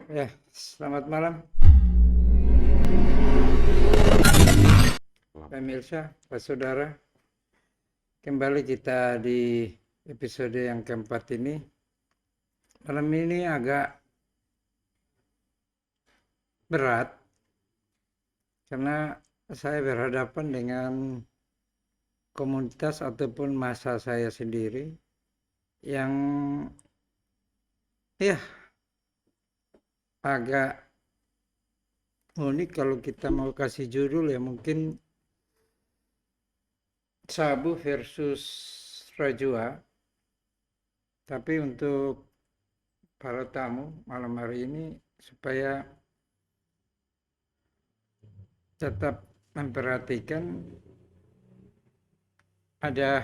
Ya, selamat malam pemirsa, Pak Saudara. Kembali kita di episode yang keempat ini. Malam ini agak berat karena saya berhadapan dengan komunitas ataupun masa saya sendiri yang ya agak unik. Kalau kita mau kasih judul ya mungkin Sabu versus Rajua. Tapi untuk para tamu malam hari ini supaya tetap memperhatikan ada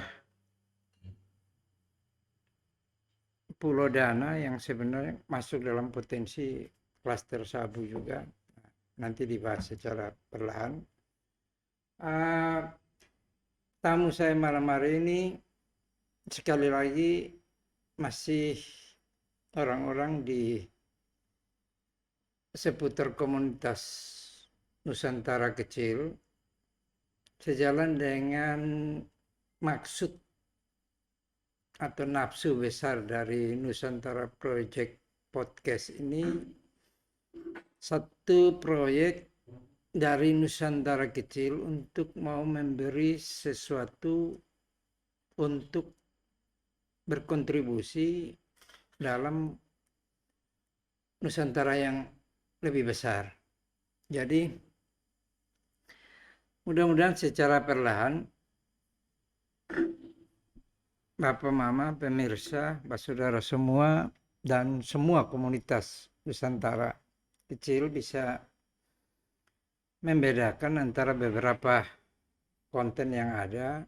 Pulau Dana yang sebenarnya masuk dalam potensi klaster sabu juga. Nanti dibahas secara perlahan. Tamu saya malam hari ini sekali lagi masih orang-orang di seputar komunitas Nusantara kecil, sejalan dengan maksud atau nafsu besar dari Nusantara Project Podcast ini. Satu proyek dari Nusantara kecil untuk mau memberi sesuatu untuk berkontribusi dalam Nusantara yang lebih besar. Jadi mudah-mudahan secara perlahan Bapak, Mama, pemirsa, Bapak Saudara semua, dan semua komunitas Nusantara kecil bisa membedakan antara beberapa konten yang ada.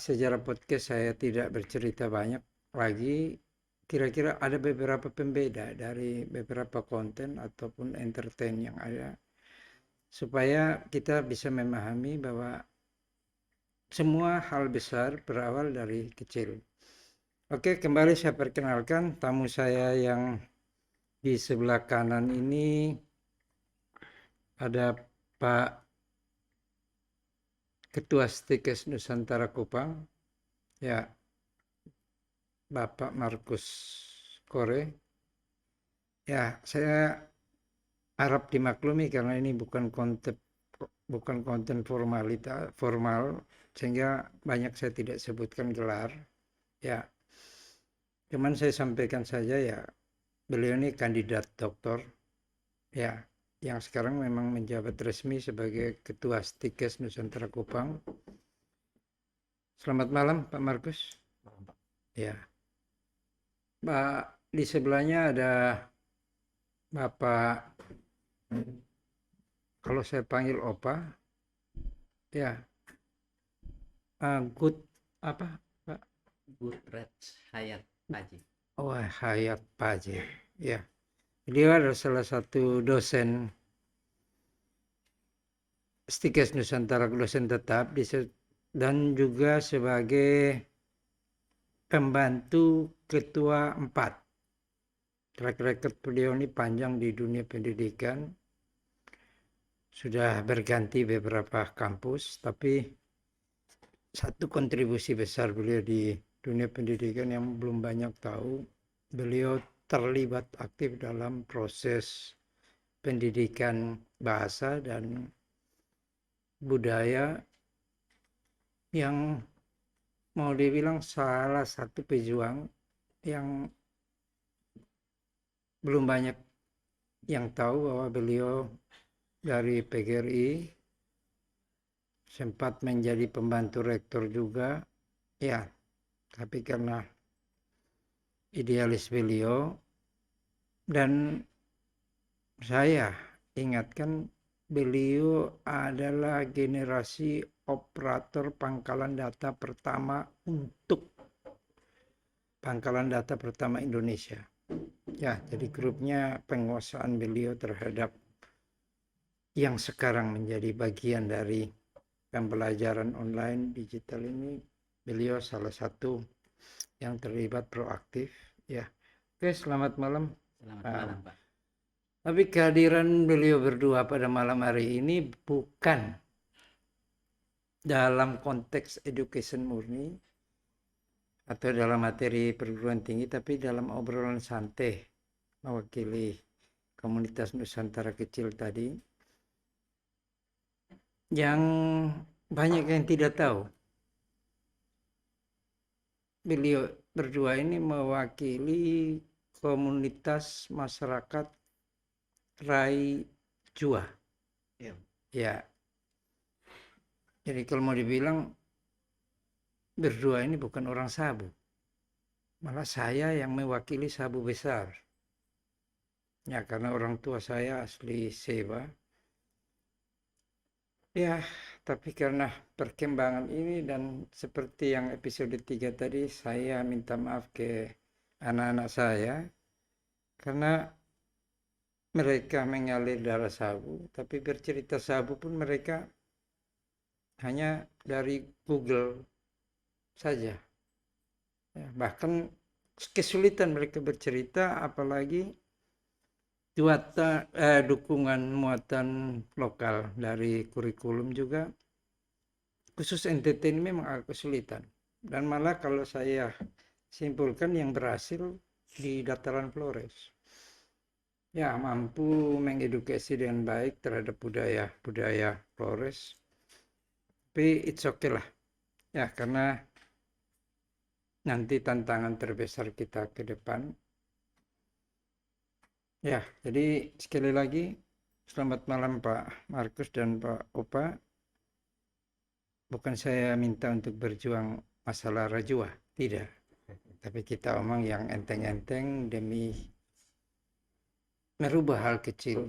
Sejarah podcast saya tidak bercerita banyak lagi. Kira-kira ada beberapa pembeda dari beberapa konten ataupun entertain yang ada, supaya kita bisa memahami bahwa semua hal besar berawal dari kecil. Oke, kembali saya perkenalkan tamu saya yang di sebelah kanan ini. Ada Pak Ketua Stikes Nusantara Kupang, ya, Bapak Markus Kore. Ya, saya harap dimaklumi karena ini bukan konten formal, sehingga banyak saya tidak sebutkan gelar. Ya, cuman saya sampaikan saja ya, beliau ini kandidat doktor, ya, yang sekarang memang menjabat resmi sebagai Ketua Stikes Nusantara Kupang. Selamat malam Pak Markus. Ya, Pak, di sebelahnya ada Bapak, kalau saya panggil Opa, ya, Good apa Pak? Goodrich Hayat Paji. Oh, Hayat Paji. Ya, beliau adalah salah satu dosen Stikes Nusantara, dosen tetap dan juga sebagai pembantu ketua 4. Track record beliau ini panjang di dunia pendidikan. Sudah berganti beberapa kampus, tapi satu kontribusi besar beliau di dunia pendidikan yang belum banyak tahu, beliau terlibat aktif dalam proses pendidikan bahasa dan budaya yang mau dibilang salah satu pejuang yang belum banyak yang tahu bahwa beliau dari PGRI sempat menjadi pembantu rektor juga, ya, tapi karena idealis beliau, dan saya ingatkan beliau adalah generasi operator pangkalan data pertama untuk pangkalan data pertama Indonesia. Ya, jadi grupnya penguasaan beliau terhadap yang sekarang menjadi bagian dari pembelajaran online digital ini, beliau salah satu yang terlibat proaktif. Ya, oke, selamat malam Selamat Ah, malam, Pak. tapi kehadiran beliau berdua pada malam hari ini bukan dalam konteks education murni atau dalam materi perguruan tinggi, tapi dalam obrolan santai mewakili komunitas Nusantara kecil tadi, yang banyak yang tidak tahu. Beliau berdua ini mewakili komunitas masyarakat Rai Jua. Ya. Ya, jadi kalau mau dibilang berdua ini bukan orang Sabu. Malah saya yang mewakili Sabu besar. Ya, karena orang tua saya asli Seba. Ya, tapi karena perkembangan ini dan seperti yang episode 3 tadi, saya minta maaf ke anak-anak saya karena mereka mengalir darah Sabu, tapi bercerita Sabu pun mereka hanya dari Google saja. Ya, bahkan kesulitan mereka bercerita, apalagi dukungan muatan lokal dari kurikulum juga. Khusus NTT ini memang agak kesulitan. Dan malah kalau saya simpulkan yang berhasil di dataran Flores. Ya, mampu mengedukasi dengan baik terhadap budaya Flores. Tapi it's okay lah. Ya, karena nanti tantangan terbesar kita ke depan. Ya, jadi sekali lagi selamat malam Pak Markus dan Pak Opa. Bukan saya minta untuk berjuang masalah rajua, tidak. Tapi kita omong yang enteng-enteng demi merubah hal kecil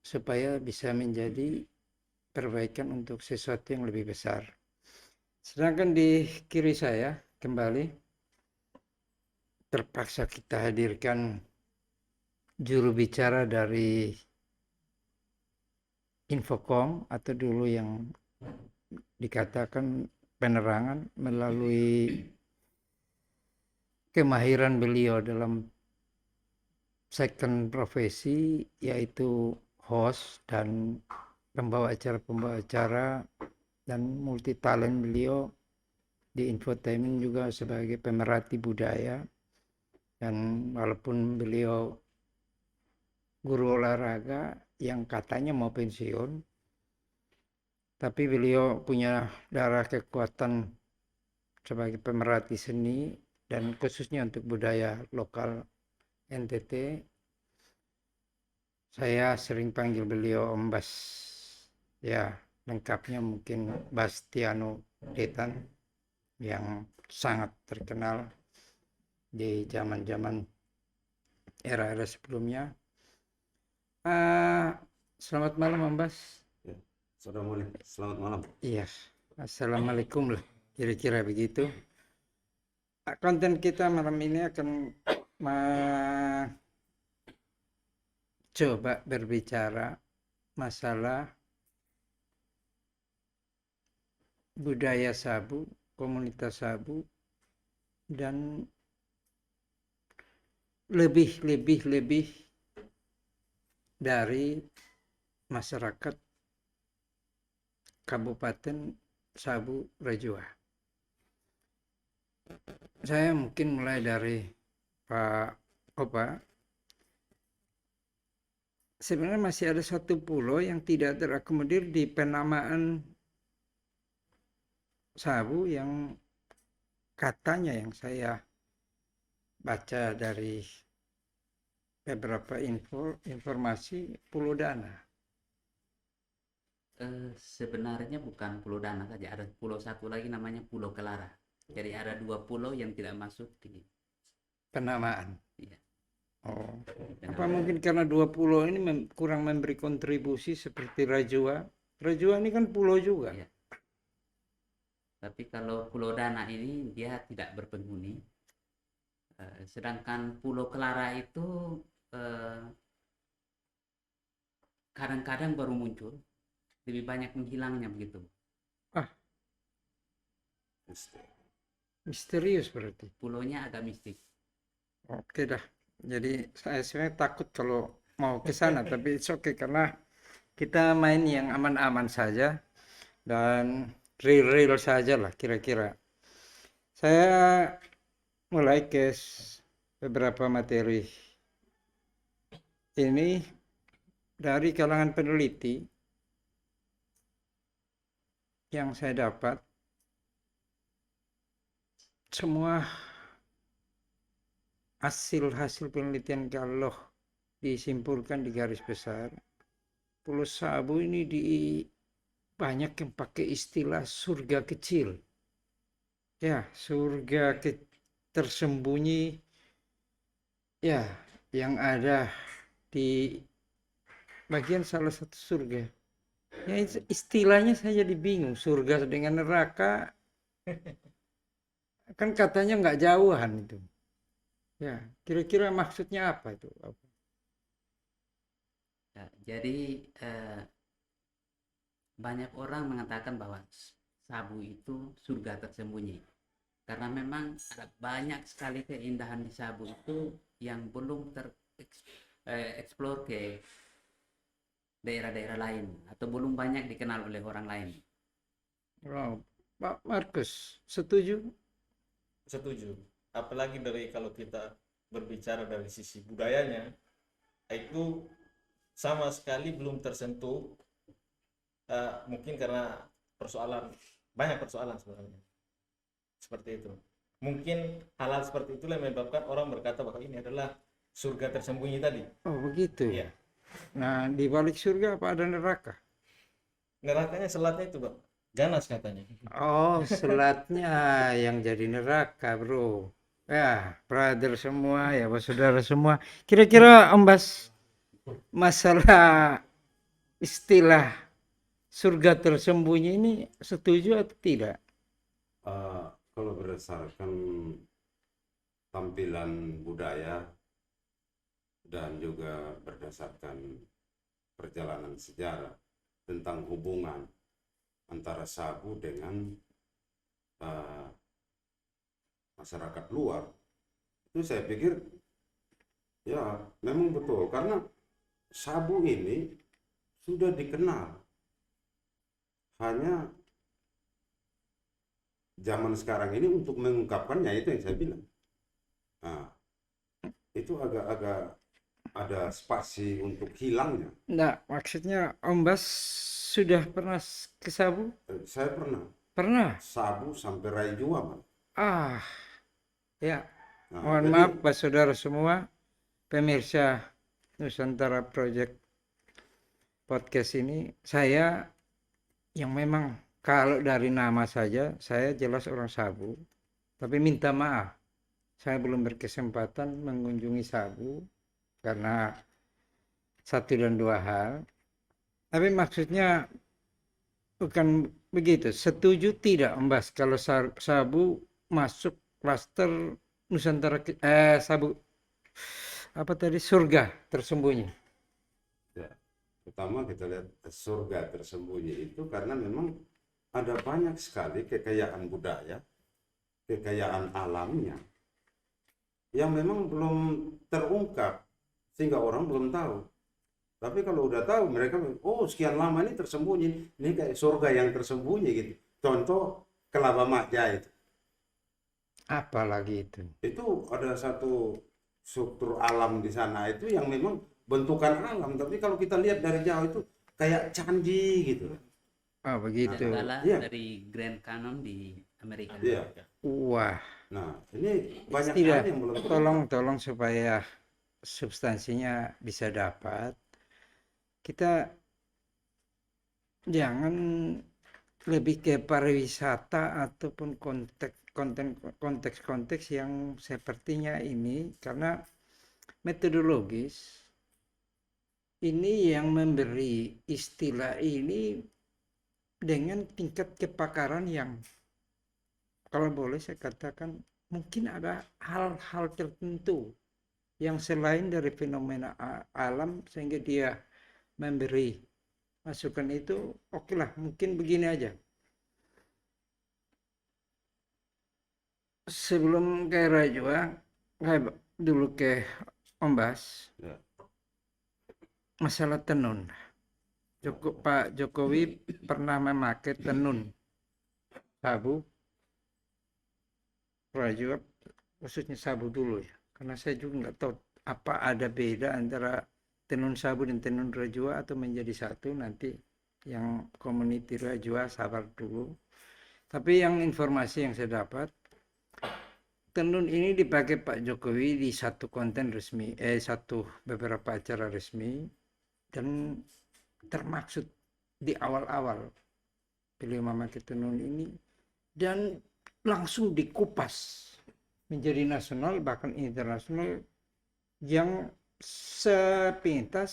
supaya bisa menjadi perbaikan untuk sesuatu yang lebih besar. Sedangkan di kiri saya kembali terpaksa kita hadirkan juru bicara dari Infocom atau dulu yang dikatakan penerangan, melalui kemahiran beliau dalam second profesi, yaitu host dan pembawa acara dan multi talent beliau di infotainment juga sebagai pemerhati budaya. Dan walaupun beliau guru olahraga yang katanya mau pensiun, tapi beliau punya darah kekuatan sebagai pemerhati seni dan khususnya untuk budaya lokal NTT. Saya sering panggil beliau Om Bas. Ya, lengkapnya mungkin Bastiano Detan, yang sangat terkenal di zaman-zaman era-era sebelumnya. Selamat malam Om Bas. Ya, sudah mulai. Selamat malam. Iya, Assalamualaikum lah, kira-kira begitu. Konten kita malam ini akan coba berbicara masalah budaya Sabu, komunitas Sabu, dan lebih dari masyarakat Kabupaten Sabu Rajua. Saya mungkin mulai dari Pak Opa. Sebenarnya masih ada satu pulau yang tidak terakomodir di penamaan Sabu, yang katanya yang saya baca dari beberapa informasi, Pulau Dana. Sebenarnya bukan Pulau Dana saja, ada pulau satu lagi namanya Pulau Kelara. Jadi ada dua pulau yang tidak masuk di Penamaan. Iya. Oh, Penamaan. apa mungkin karena dua pulau ini kurang memberi kontribusi seperti Rajua? Rajua ini kan pulau juga. Iya. Tapi kalau Pulau Dana ini dia tidak berpenghuni. Sedangkan Pulau Kelara itu kadang-kadang baru muncul, lebih banyak menghilangnya begitu. Misterius berarti. Pulaunya agak mistis. Oke dah, Jadi saya sebenarnya takut kalau mau ke sana, tapi it's okay karena kita main yang aman-aman saja dan real-real saja lah kira-kira. Saya mulai ke beberapa materi ini dari kalangan peneliti yang saya dapat. Semua hasil-hasil penelitian kalau disimpulkan di garis besar, Pulau Sabu ini banyak yang pakai istilah surga kecil. Ya, surga tersembunyi ya yang ada di bagian salah satu surga. Ya istilahnya saya jadi bingung, surga dengan neraka kan katanya nggak jauhan itu. Ya, kira-kira maksudnya apa itu? Ya, jadi banyak orang mengatakan bahwa Sabu itu surga tersembunyi karena memang ada banyak sekali keindahan di Sabu itu yang belum tereksplor ke daerah-daerah lain atau belum banyak dikenal oleh orang lain. Wow. Pak Markus, setuju? Setuju. Apalagi dari kalau kita berbicara dari sisi budayanya, itu sama sekali belum tersentuh. Mungkin karena banyak persoalan sebenarnya. Seperti itu. Mungkin hal-hal seperti itulah yang menyebabkan orang berkata bahwa ini adalah surga tersembunyi tadi. Oh, begitu. Iya. Nah, di balik surga apa ada neraka? Nerakanya selatnya itu, Bang. Ganas katanya. Oh, selatnya yang jadi neraka, bro. Ya, brother semua, ya, saudara semua. Kira-kira Ombas masalah istilah surga tersembunyi ini setuju atau tidak? Kalau berdasarkan tampilan budaya dan juga berdasarkan perjalanan sejarah tentang hubungan antara Sabu dengan uh, masyarakat luar, itu saya pikir ya memang betul karena Sabu ini sudah dikenal, hanya zaman sekarang ini untuk mengungkapkannya itu yang saya bilang. Nah, itu agak-agak ada spasi untuk hilangnya. Nah, maksudnya Ombas sudah pernah ke Sabu? Saya pernah Pernah? Sabu sampai Raijua, man. Ah, ya. Nah, Mohon jadi maaf, Pak Saudara semua, pemirsa Nusantara Project Podcast ini, saya yang memang kalau dari nama saja, saya jelas orang Sabu, tapi minta maaf, saya belum berkesempatan mengunjungi Sabu karena satu dan dua hal. Tapi maksudnya bukan begitu. Setuju tidak, Mbak, kalau Sabu masuk klaster Nusantara Sabu apa tadi surga tersembunyi? ya, pertama kita lihat surga tersembunyi itu karena memang ada banyak sekali kekayaan budaya, kekayaan alamnya yang memang belum terungkap sehingga orang belum tahu. Tapi kalau udah tahu mereka, oh sekian lama ini tersembunyi, ini kayak surga yang tersembunyi gitu. Contoh Kelaba Maja itu. Apalagi itu. Itu ada satu struktur alam di sana itu yang memang bentukan alam, tapi kalau kita lihat dari jauh itu kayak candi gitu. Oh, begitu. Jendela Iya. dari Grand Canyon di Amerika. Iya. Wah, Nah, ini banyak tidak. hal yang belum Tolong supaya substansinya bisa dapat. Kita jangan lebih ke pariwisata ataupun konteks yang sepertinya ini karena metodologis ini yang memberi istilah ini dengan tingkat kepakaran yang kalau boleh saya katakan mungkin ada hal-hal tertentu yang selain dari fenomena alam sehingga dia memberi masukan itu. Oke lah, mungkin begini aja. Sebelum ke Rajwa, dulu ke Om Bas, Ya. masalah tenun. Pak Jokowi pernah memakai tenun sabu rajua, khususnya sabu dulu ya. Karena saya juga nggak tahu apa ada beda antara tenun sabu dan tenun rajua atau menjadi satu nanti. Yang community rajua sabar dulu. Tapi yang informasi yang saya dapat, tenun ini dipakai Pak Jokowi di satu konten resmi, beberapa acara resmi, dan termaksud di awal-awal beliau memakai tenun ini, dan langsung dikupas menjadi nasional bahkan internasional, yang sepintas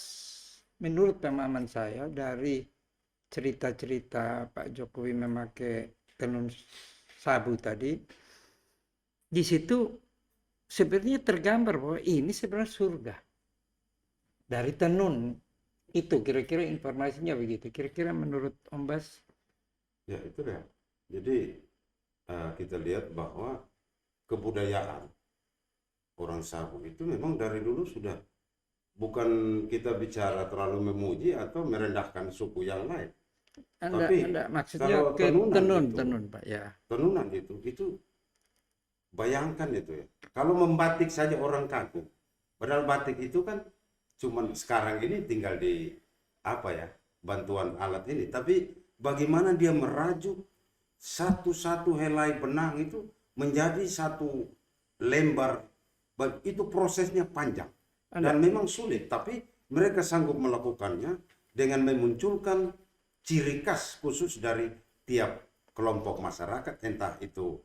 menurut pemahaman saya dari cerita-cerita Pak Jokowi memakai tenun sabu tadi, di situ sebenarnya tergambar bahwa ini sebenarnya surga dari tenun itu. Kira-kira informasinya begitu. Kira-kira menurut Om Bas? Ya itu ya. Jadi kita lihat bahwa kebudayaan orang Sabu itu memang dari dulu sudah, bukan kita bicara terlalu memuji atau merendahkan suku yang lain. Tapi Anda maksudnya kalau ke tenun, itu, Pak ya. tenunan itu bayangkan itu ya. Kalau membatik saja orang kagum. Padahal batik itu kan cuman sekarang ini tinggal di apa ya, bantuan alat ini. Tapi bagaimana dia merajut satu-satu helai benang itu menjadi satu lembar, itu prosesnya panjang dan memang sulit, tapi mereka sanggup melakukannya dengan memunculkan ciri khas khusus dari tiap kelompok masyarakat, entah itu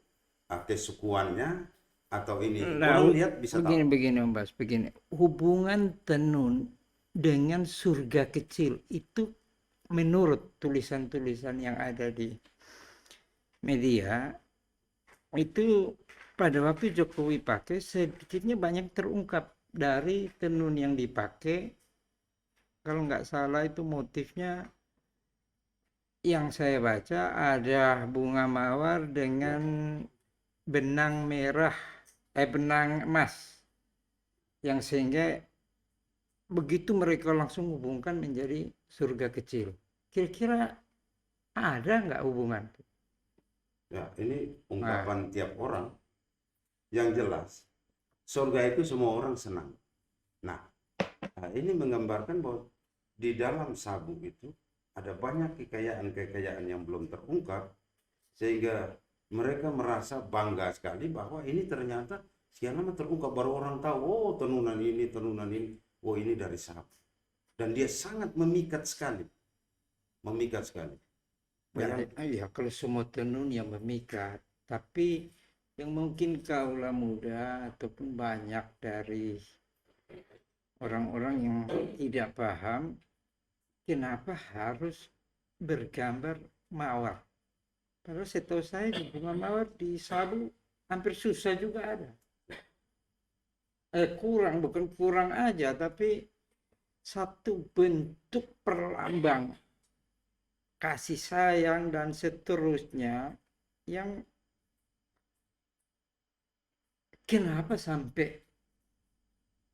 kesukuannya atau ini. Nah, Orang lihat bisa tahu. begini Om Bas, begini. Hubungan tenun dengan surga kecil itu menurut tulisan-tulisan yang ada di media itu pada waktu Jokowi pakai sedikitnya banyak terungkap dari tenun yang dipakai. Kalau nggak salah itu motifnya yang saya baca ada bunga mawar dengan benang merah, benang emas, yang sehingga begitu mereka langsung hubungkan menjadi surga kecil. Kira-kira ada nggak hubungan? Ya, ini ungkapan tiap orang. Yang jelas, surga itu semua orang senang. Nah, ini menggambarkan bahwa di dalam sabu itu ada banyak kekayaan-kekayaan yang belum terungkap, sehingga mereka merasa bangga sekali bahwa ini ternyata sekian lama terungkap, baru orang tahu, oh tenunan ini, oh ini dari sabu. Dan dia sangat memikat sekali. Memikat sekali. Ya, kalau semua tenun yang memikat, tapi yang mungkin kaula muda ataupun banyak dari orang-orang yang tidak paham, kenapa harus bergambar mawar? Padahal setahu saya di bunga mawar di sabu hampir susah juga ada. Bukan kurang aja, tapi satu bentuk perlambang kasih sayang dan seterusnya, yang kenapa sampai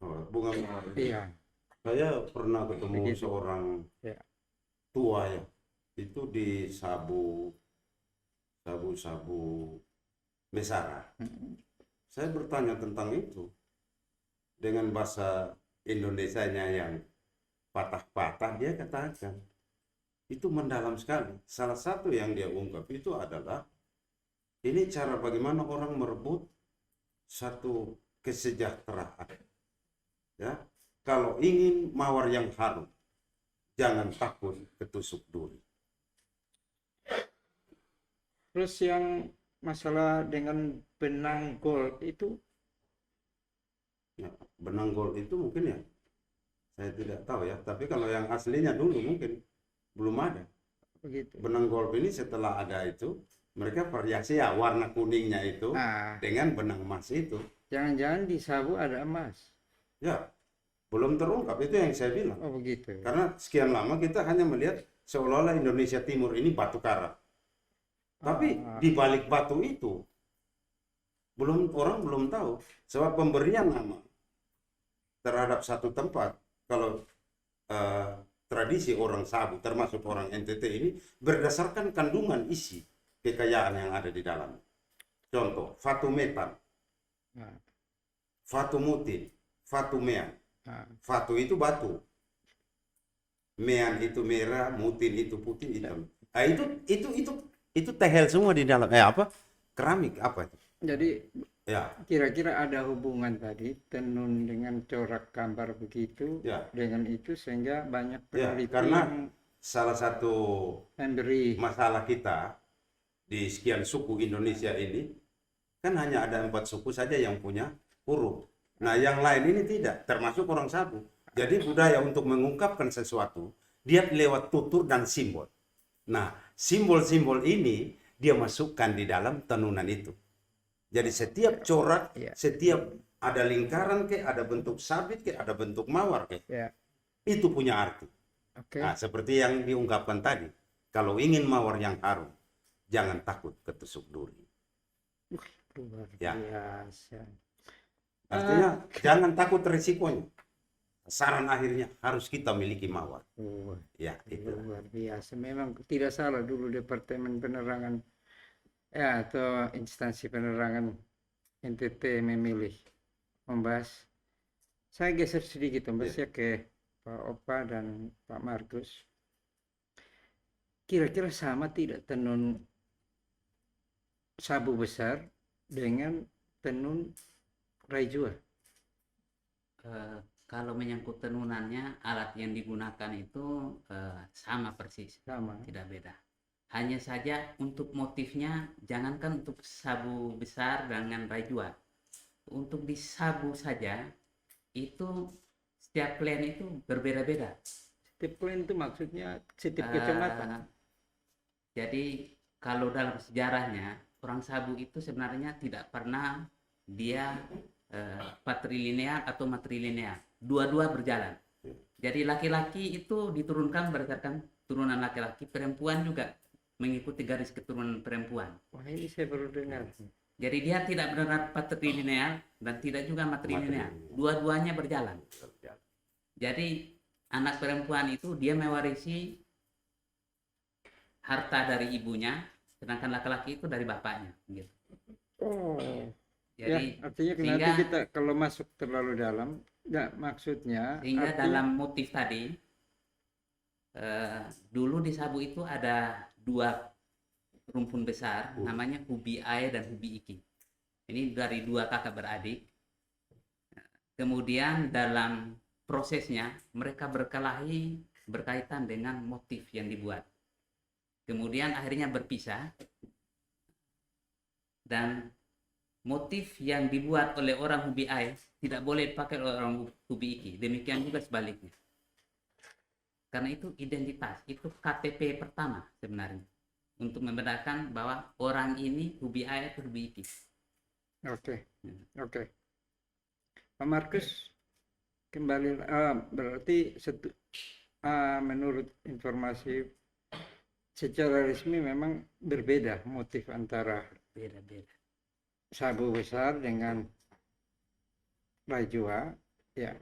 bunga mawar. iya. Saya pernah ketemu Begitu. seorang Ya. tua ya, itu di sabu Mesara. Saya bertanya tentang itu dengan bahasa Indonesianya yang patah-patah, dia katakan itu mendalam sekali. Salah satu yang dia ungkap itu adalah ini cara bagaimana orang merebut satu kesejahteraan. Ya, kalau ingin mawar yang harum, jangan takut ketusuk duri. Terus yang masalah dengan benang gold itu, Ya, benang gold itu mungkin ya, saya tidak tahu ya. Tapi kalau yang aslinya dulu mungkin belum ada. begitu. Benang gold ini setelah ada itu, mereka variasi ya warna kuningnya itu dengan benang emas itu. Jangan-jangan di sabu ada emas. Ya, belum terungkap, itu yang saya bilang. Oh begitu. Karena sekian lama kita hanya melihat seolah-olah Indonesia Timur ini batu karang. Tapi di balik batu itu orang belum tahu sebab pemberian nama terhadap satu tempat. Kalau eh, tradisi orang Sabu, termasuk orang NTT ini, berdasarkan kandungan isi kekayaan yang ada di dalam. Contoh, fatu metan, Nah, fatu mutin, fatu mean. nah, Fatu itu batu, mean itu merah, mutin itu putih, hitam. Nah, itu tehel semua di dalam. Apa? Keramik apa itu? jadi Ya, kira-kira ada hubungan tadi tenun dengan corak gambar begitu ya, dengan itu sehingga banyak ya. peneliti Karena yang salah satu memberi masalah kita di sekian suku Indonesia ini kan hanya ada 4 suku saja yang punya huruf. Nah, yang lain ini tidak, termasuk orang Sabu. Jadi budaya untuk mengungkapkan sesuatu dia lewat tutur dan simbol. Nah, simbol-simbol ini dia masukkan di dalam tenunan itu. Jadi setiap corak, ya, setiap ada lingkaran ke, ada bentuk sabit ke, ada bentuk mawar ke, ya, itu punya arti. oke. Nah, seperti yang diungkapkan tadi, kalau ingin mawar yang harum, jangan takut ketusuk duri. Luar Ya. biasa. Artinya jangan takut risikonya. Saran akhirnya harus kita miliki mawar. Wah, Ya, itu. luar biasa. Memang tidak salah dulu Departemen Penerangan ya atau instansi penerangan NTT memilih membahas. Saya geser sedikit membahasnya ke Pak Opa dan Pak Markus. Kira-kira sama tidak tenun sabu besar dengan tenun raijua? Kalau menyangkut tenunannya, alat yang digunakan itu sama persis, Sama. tidak beda. Hanya saja untuk motifnya, jangankan untuk sabu besar dengan raijua. Untuk di sabu saja, itu setiap klan itu berbeda-beda. Setiap klien itu maksudnya setiap Eh, kecamatan. Jadi kalau dalam sejarahnya, orang Sabu itu sebenarnya tidak pernah dia patrilineal atau matrilineal. Dua-dua berjalan. Jadi laki-laki itu diturunkan berdasarkan turunan laki-laki, perempuan juga mengikuti garis keturunan perempuan. Wah, ini saya baru dengar. Jadi dia tidak benar patrilineal dan tidak juga matrilineal. Dua-duanya berjalan. Jadi anak perempuan itu dia mewarisi harta dari ibunya, sedangkan laki-laki itu dari bapaknya, gitu. Oh, Jadi ya, artinya nanti sehingga kita kalau masuk terlalu dalam, enggak maksudnya sehingga artinya dalam motif tadi dulu di Sabu itu ada dua rumpun besar, namanya Hubi Ae dan Hubi Iki. Ini dari dua kakak beradik. Kemudian dalam prosesnya mereka berkelahi berkaitan dengan motif yang dibuat. Kemudian akhirnya berpisah dan motif yang dibuat oleh orang Hubi Ae tidak boleh dipakai oleh orang Hubi Iki. Demikian juga sebaliknya. Karena itu identitas, itu KTP pertama sebenarnya untuk membedakan bahwa orang ini Hubi Ae atau Hubi Iki. Oke. Pak Markus kembali berarti menurut informasi secara resmi memang berbeda motif antara Beda-beda. sabu besar dengan raijua, ya.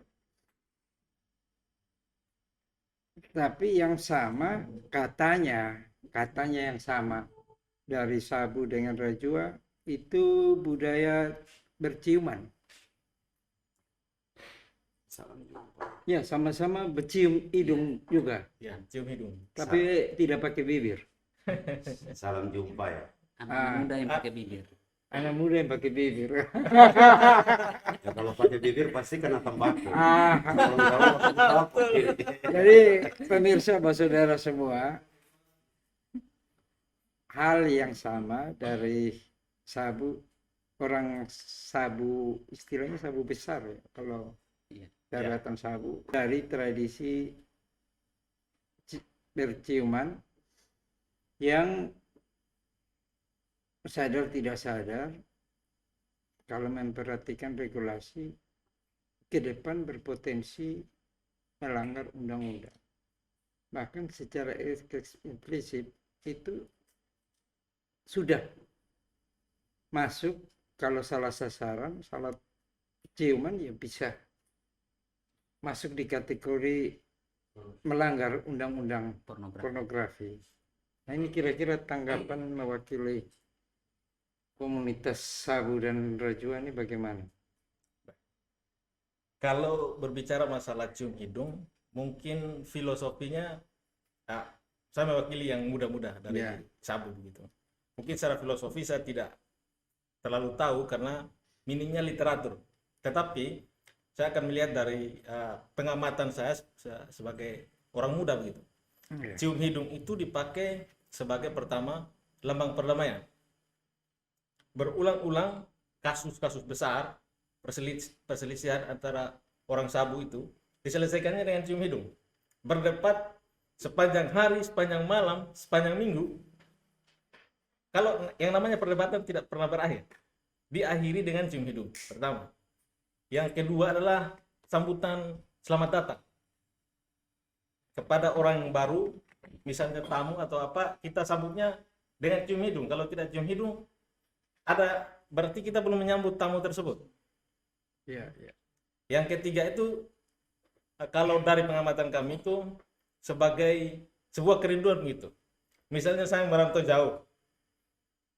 Tapi yang sama katanya yang sama dari sabu dengan raijua itu budaya berciuman. Salam jumpa. Ya, sama-sama bercium hidung juga, Ya, cium hidung. tapi tidak pakai bibir. Salam jumpa ya. Anak muda yang pakai bibir. Anak muda yang pakai bibir. Ya kalau pakai bibir pasti kena tembakau. Ah, Kalau enggak pakai tembakau. jadi pemirsa saudara semua, hal yang sama dari sabu, orang sabu istilahnya sabu besar ya, kalau Iya. daratan sabu dari tradisi berciuman yang sadar tidak sadar kalau memperhatikan regulasi ke depan berpotensi melanggar undang-undang. Bahkan secara eksplisit itu sudah masuk kalau salah sasaran, salah ciuman ya bisa masuk di kategori melanggar undang-undang Pornografi. pornografi. Nah, ini kira-kira tanggapan mewakili komunitas sabu dan rajua ini bagaimana? Kalau berbicara masalah cium hidung, mungkin filosofinya, ah, saya mewakili yang muda-muda dari Ya. sabu begitu. Mungkin secara filosofi saya tidak terlalu tahu karena minimnya literatur. Tetapi saya akan melihat dari pengamatan saya sebagai orang muda begitu. Ya. Cium hidung itu dipakai sebagai pertama lambang perdamaian. Berulang-ulang kasus-kasus besar perselisihan antara orang sabu itu diselesaikannya dengan cium hidung. Berdebat sepanjang hari, sepanjang malam, sepanjang minggu. Kalau yang namanya perdebatan tidak pernah berakhir, diakhiri dengan cium hidung pertama. Yang kedua adalah sambutan selamat datang kepada orang yang baru, misalnya tamu atau apa, kita sambutnya dengan cium hidung. Kalau tidak cium hidung, berarti kita belum menyambut tamu tersebut. Ya, ya. Yang ketiga itu, kalau dari pengamatan kami itu sebagai sebuah kerinduan gitu. Misalnya saya merantau jauh,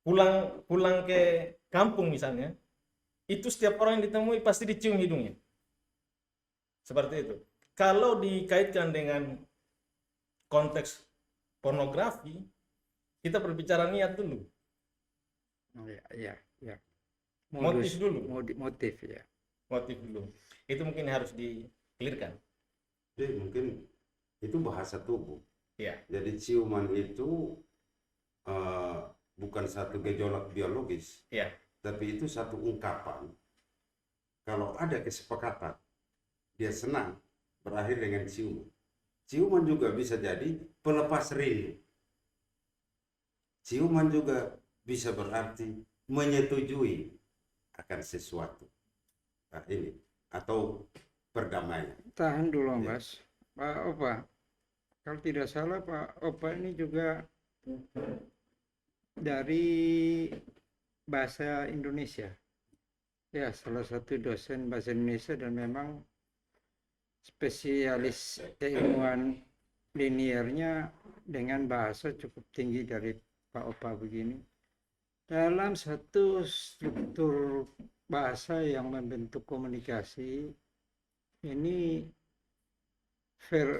pulang ke kampung misalnya, itu setiap orang yang ditemui pasti dicium hidungnya. Seperti itu. Kalau dikaitkan dengan konteks pornografi, kita berbicara niat dulu. Ya, ya. Motif dulu. Motif ya. Motif dulu. Itu mungkin harus di-clearkan. Jadi mungkin itu bahasa tubuh. Ya. Jadi ciuman itu bukan satu gejolak biologis, Ya. tapi itu satu ungkapan. Kalau ada kesepakatan, dia senang berakhir dengan ciuman. Ciuman juga bisa jadi pelepas rindu. Ciuman juga bisa berarti menyetujui akan sesuatu. Nah, ini atau perdamaian. Tahan dulu, Ya. Mas. Pak Opa, kalau tidak salah Pak Opa ini juga dari bahasa Indonesia. Ya, salah satu dosen bahasa Indonesia dan memang spesialis keilmuan liniernya dengan bahasa cukup tinggi dari Pak Opa begini. Dalam satu struktur bahasa yang membentuk komunikasi, ini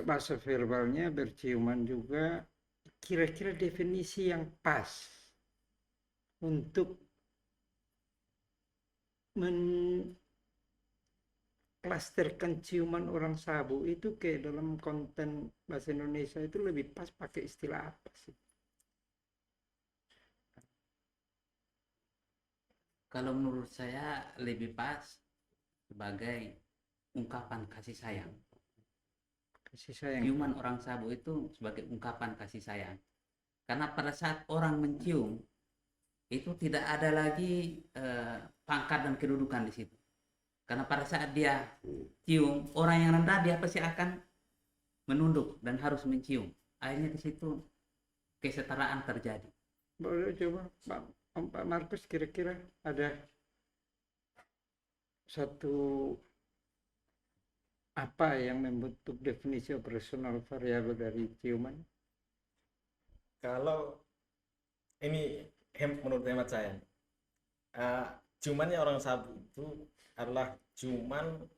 bahasa verbalnya berciuman juga, kira-kira definisi yang pas untuk mengklasterkan ciuman orang sabu itu ke dalam konten bahasa Indonesia itu lebih pas pakai istilah apa sih? Kalau menurut saya lebih pas sebagai ungkapan kasih sayang. Kasih sayang. Ciuman orang sabu itu sebagai ungkapan kasih sayang. Karena pada saat orang mencium itu tidak ada lagi pangkat dan kedudukan di situ. Karena pada saat dia cium orang yang rendah, dia pasti akan menunduk dan harus mencium. Akhirnya di situ kesetaraan terjadi. Boleh coba Pak Markus, kira-kira ada satu apa yang membentuk definisi operasional variabel dari ciuman? Kalau ini menurut hemat saya, ciumannya orang sabu itu adalah ciuman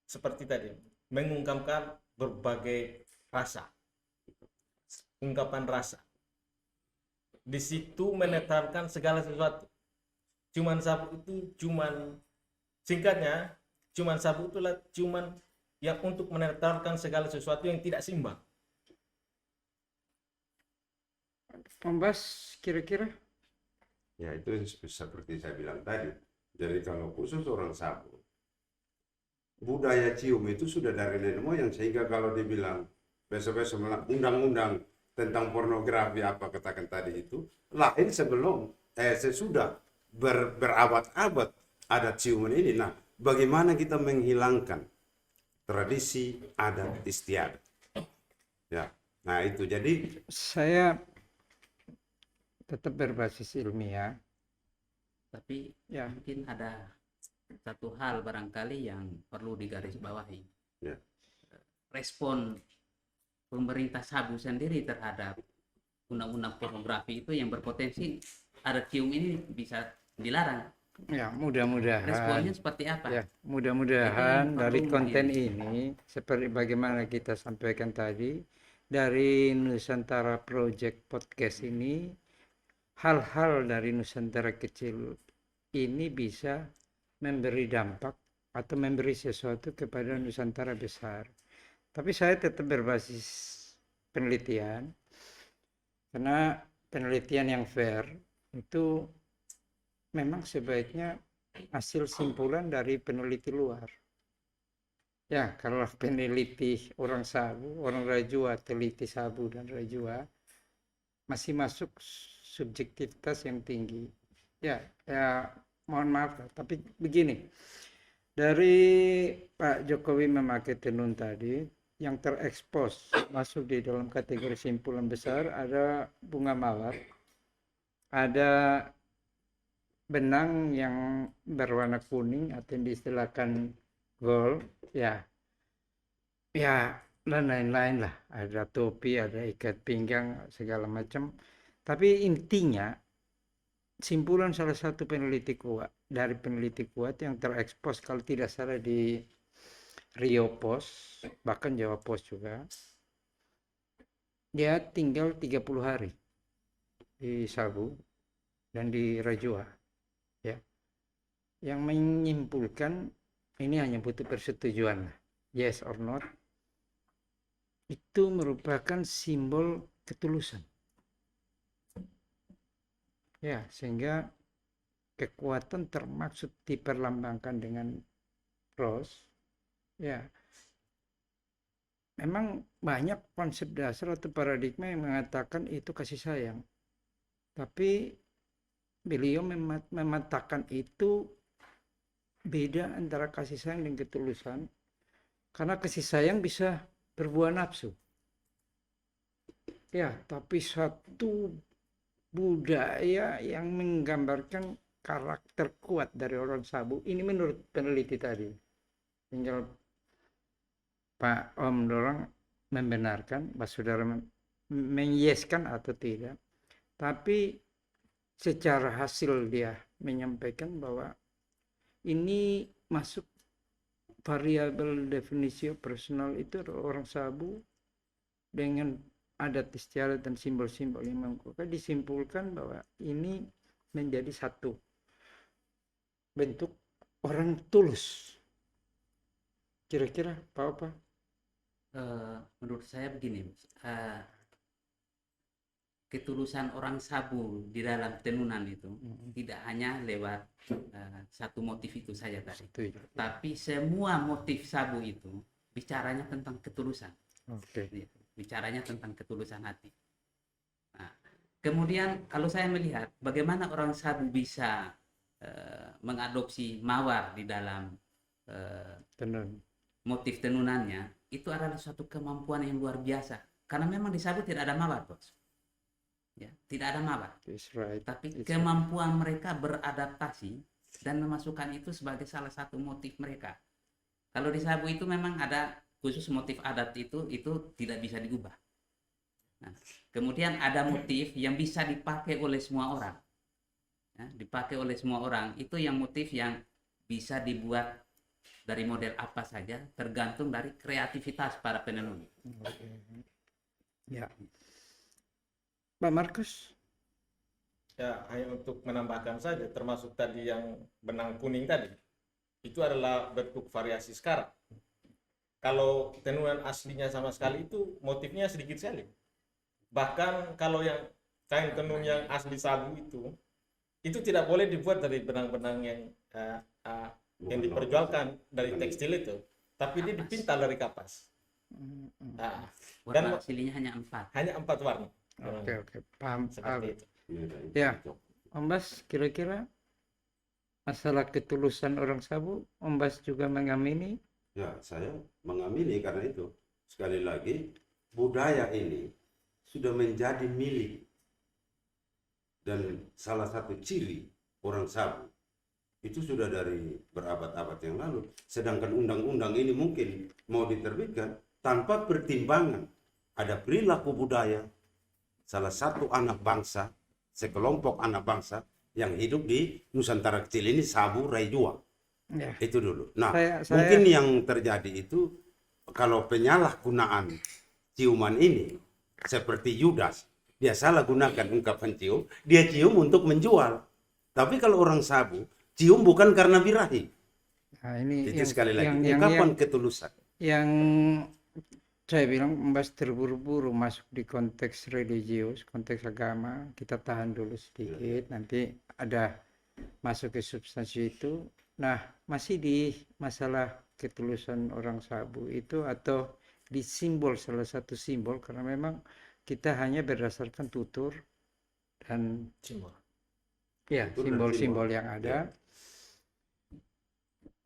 seperti tadi, mengungkapkan berbagai rasa, ungkapan rasa. Di situ menetarkan segala sesuatu. Ciuman sabu itu singkatnya, ciuman sabu itulah ciuman yang untuk menetarkan segala sesuatu yang tidak seimbang. Pembas kira-kira? Ya, itu seperti saya bilang tadi. Jadi kalau khusus orang sabu, budaya cium itu sudah dari nenek moyang, sehingga kalau dibilang besok-besok undang-undang tentang pornografi apa katakan tadi itu lahir sesudah berabad-abad ada ciuman ini. Nah, bagaimana kita menghilangkan tradisi adat istiadat? Ya, nah itu jadi saya tetap berbasis ilmiah. Tapi Ya. mungkin ada satu hal barangkali yang perlu digarisbawahi. Ya. Respon pemerintah Sabu sendiri terhadap undang-undang pornografi itu yang berpotensi ada cium ini bisa dilarang. Ya, mudah-mudahan. Responnya seperti apa? Ya, Itu mudah-mudahan yang dari perlu konten ini, seperti bagaimana kita sampaikan tadi, dari Nusantara Project Podcast ini, hal-hal dari Nusantara kecil ini bisa memberi dampak atau memberi sesuatu kepada Nusantara besar. Tapi saya tetap berbasis penelitian, karena penelitian yang fair itu memang sebaiknya hasil simpulan dari peneliti luar. Ya, kalau peneliti orang Sabu, orang Rajua, teliti Sabu dan Rajua, masih masuk subjektivitas yang tinggi. Ya, mohon maaf, tapi begini, dari Pak Jokowi memakai tenun tadi, yang terekspos masuk di dalam kategori simpulan besar ada bunga mawar, ada benang yang berwarna kuning atau yang diistilahkan gold, ya, dan lain-lain lah. Ada topi, ada ikat pinggang, segala macam. Tapi intinya simpulan salah satu peneliti kuat dari peneliti kuat yang terekspos kalau tidak salah di Rio Post, bahkan Jawa Post juga, dia tinggal 30 hari di Sabu dan di Rajua, ya, yang menyimpulkan ini hanya butuh persetujuan, yes or not, itu merupakan simbol ketulusan, ya, sehingga kekuatan termaksud diperlambangkan dengan cross, ya. Memang banyak konsep dasar atau paradigma yang mengatakan itu kasih sayang. Tapi beliau mematakan itu beda antara kasih sayang dan ketulusan. Karena kasih sayang bisa berbuah nafsu. Ya, tapi satu budaya yang menggambarkan karakter kuat dari orang Sabu. Ini menurut peneliti tadi. Tinggal Pak Om Dorang membenarkan, Pak Saudara menyeskan atau tidak. Tapi secara hasil dia menyampaikan bahwa ini masuk variabel definisi personal itu orang Sabu dengan adat istiadat dan simbol-simbol yang mengukuhkan, disimpulkan bahwa ini menjadi satu bentuk orang tulus. Kira-kira apa? Menurut saya begini, ketulusan orang Sabu di dalam tenunan itu tidak hanya lewat satu motif itu saja tadi, tapi semua motif Sabu itu bicaranya tentang ketulusan. Bicaranya tentang ketulusan hati. Nah, kemudian kalau saya melihat bagaimana orang Sabu bisa mengadopsi mawar di dalam motif tenunannya, itu adalah suatu kemampuan yang luar biasa. Karena memang di Sabu tidak ada mawar, bos. Ya, tidak ada mawar. Right. Tapi kemampuan mereka beradaptasi dan memasukkan itu sebagai salah satu motif mereka. Kalau di Sabu itu memang ada khusus motif adat itu tidak bisa diubah. Nah, kemudian ada motif yang bisa dipakai oleh semua orang. Ya, dipakai oleh semua orang. Itu yang motif yang bisa dibuat dari model apa saja, tergantung dari kreativitas para penenun. Ya, Pak Markus. Ya, hanya untuk menambahkan saja, termasuk tadi yang benang kuning tadi, itu adalah bentuk variasi sekarang. Kalau tenunan aslinya sama sekali itu motifnya sedikit sekali. Bahkan kalau yang kain tenun yang asli Sabu itu tidak boleh dibuat dari benang-benang yang diperjualkan dari tekstil itu, tapi dia dipintal dari kapas. Warna aslinya hanya 4 warna. Oke, paham. Seperti itu. Ya, Om Bas, kira-kira masalah ketulusan orang Sabu, Om Bas juga mengamini? Ya, saya mengamini karena itu. Sekali lagi, budaya ini sudah menjadi milik dan salah satu ciri orang Sabu. Itu sudah dari berabad-abad yang lalu. Sedangkan undang-undang ini mungkin mau diterbitkan tanpa pertimbangan. Ada perilaku budaya salah satu anak bangsa, sekelompok anak bangsa yang hidup di Nusantara kecil ini, Sabu Raijua. Ya, Itu dulu. Nah, saya mungkin yang terjadi itu kalau penyalahgunaan ciuman ini seperti Yudas, dia salah gunakan ungkapan cium, dia cium untuk menjual. Tapi kalau orang Sabu, cium bukan karena birahi. nah ini Itu yang sekali lagi, yang yang ungkapan ketulusan. yang saya bilang membahas terburu-buru masuk di konteks religius, konteks agama. Kita tahan dulu sedikit, nanti ada masuk ke substansi itu. Nah, masih di masalah ketulusan orang Sabu itu atau di simbol, salah satu simbol, karena memang kita hanya berdasarkan tutur dan Simbol. ya Tutur dan simbol-simbol simbol. yang ada.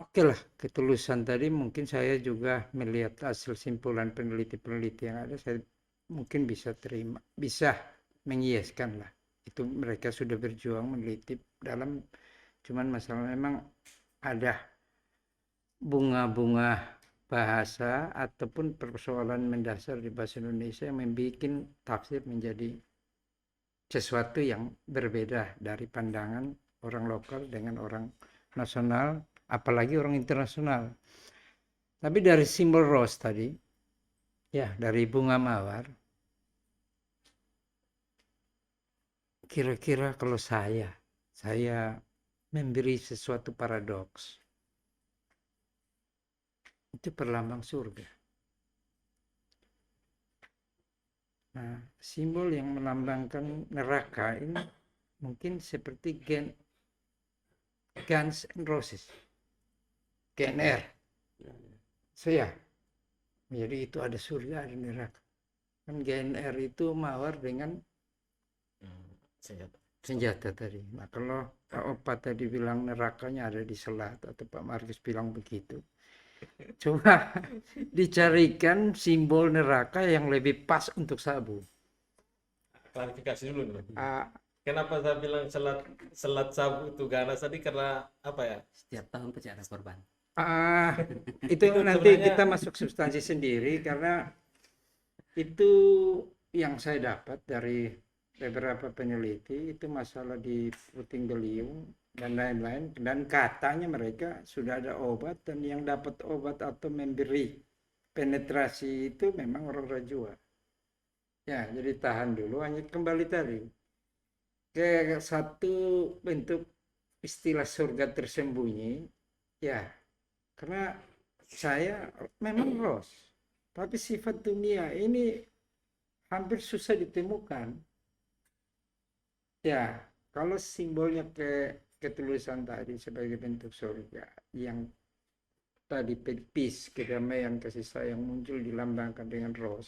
Oke lah, ketulusan tadi mungkin saya juga melihat hasil simpulan peneliti-peneliti yang ada, saya mungkin bisa terima, bisa mengiyakan lah. Itu mereka sudah berjuang meneliti dalam, cuman masalah memang ada bunga-bunga bahasa ataupun persoalan mendasar di bahasa Indonesia yang membuat tafsir menjadi sesuatu yang berbeda dari pandangan orang lokal dengan orang nasional, apalagi orang internasional. Tapi dari simbol rose tadi, ya dari bunga mawar, kira-kira kalau saya memberi sesuatu paradoks, itu perlambang surga. Nah, simbol yang melambangkan neraka ini mungkin seperti Guns N' Roses, GNR. Saya, jadi itu ada surga, ada neraka. Kan GNR itu mawar dengan senjata tadi. Nah, kalau Pak Opa tadi bilang nerakanya ada di selat, atau Pak Markus bilang begitu, coba dicarikan simbol neraka yang lebih pas untuk Sabu. Klarifikasi dulu nih. Ah, Kenapa saya bilang selat Sabu itu ganas tadi, karena apa ya? Setiap tahun pasti ada korban. itu nanti sebenarnya- kita masuk substansi sendiri, karena itu yang saya dapat dari beberapa peneliti, itu masalah di puting beliung dan lain-lain, dan katanya mereka sudah ada obat, dan yang dapat obat atau memberi penetrasi itu memang orang Rajua. Ya, jadi tahan dulu, hanya kembali tadi ke satu bentuk istilah surga tersembunyi, ya, karena saya memang ros, tapi sifat dunia ini hampir susah ditemukan. Ya, kalau simbolnya ketulusan tadi sebagai bentuk surga, yang tadi peace, kedamaian, kasih sayang muncul dilambangkan dengan ros.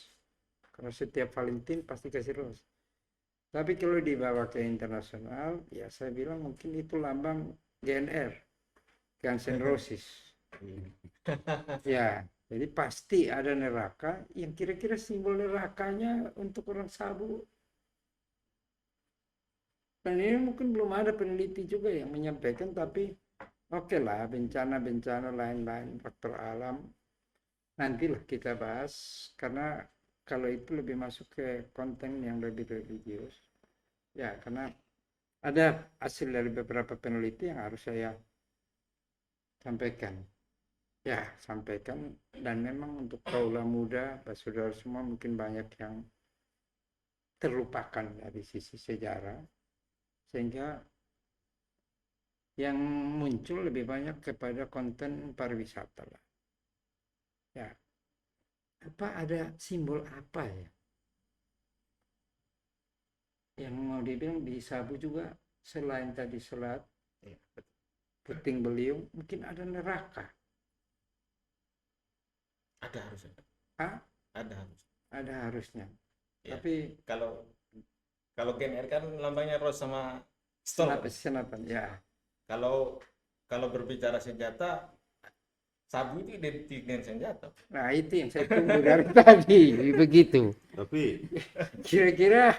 Karena setiap Valentine pasti kasih ros. Tapi kalau dibawa ke internasional, ya saya bilang mungkin itu lambang GNR, Guns N' Roses. Ya, jadi pasti ada neraka, yang kira-kira simbol nerakanya untuk orang Sabu. Dan ini mungkin belum ada peneliti juga yang menyampaikan, tapi oke lah, bencana-bencana lain-lain, faktor alam, nantilah kita bahas, karena kalau itu lebih masuk ke konten yang lebih religius. Ya, karena ada hasil dari beberapa peneliti yang harus saya sampaikan. Ya, sampaikan, dan memang untuk kaula muda, saudara semua mungkin banyak yang terlupakan dari sisi sejarah, sehingga yang muncul lebih banyak kepada konten pariwisata lah. Ya, apa ada simbol apa ya yang mau dibilang di Sabu juga, selain tadi selat, puting beliung, mungkin ada neraka. Ada harusnya. Ada Harusnya. Ya. Tapi Kalau GNR kan lambangnya rose sama stone. senapan, ya. Kalau berbicara senjata, Sabu itu identik dengan senjata. Nah, itu yang saya tunggu dari tadi, begitu. Tapi Kira-kira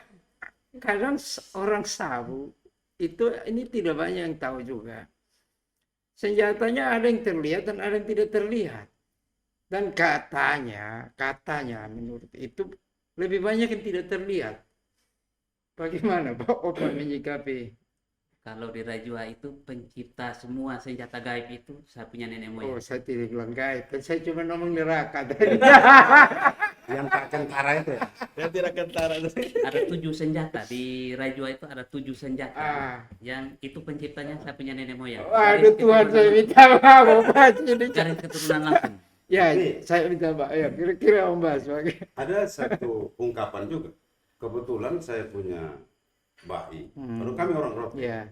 kadang orang Sabu itu, ini tidak banyak yang tahu juga. senjatanya ada yang terlihat dan ada yang tidak terlihat. Dan katanya menurut itu lebih banyak yang tidak terlihat. Bagaimana Pak Opa menyikapi? Kalau di Rajua itu pencipta semua senjata gaib itu saya punya nenek Oh, moyang. saya tidak bilang gaib, kan saya cuma ngomong neraka tadi. Yang tak kentara itu ya. Yang tidak kentara. Ada 7 senjata di Rajua itu, ada 7 senjata. Ah, Yang itu penciptanya saya punya nenek moyang. waduh Tuhan, saya minta maaf Opa ini. Garis keturunan langsung. Ya, Tapi- saya minta maaf. Ya, kira-kira Om Bas bagaimana? Ada satu ungkapan juga. Kebetulan saya punya bayi. Baru kami orang Rote. Ya,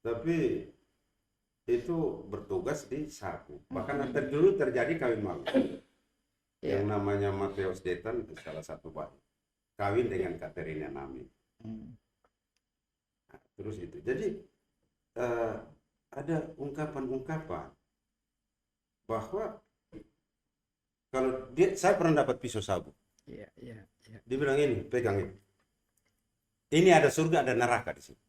Tapi itu bertugas di Sabu. Bahkan dulu terjadi kawin malam. ya. Yang namanya Mateus Detan, salah satu bayi. Kawin dengan Katerina Nami. Hmm. Nah, terus itu. Jadi ada ungkapan-ungkapan bahwa kalau saya pernah dapat pisau sabu. Ya, ya, ya. Dia bilang ini, pegang ini. Ini ada surga, ada neraka di sini.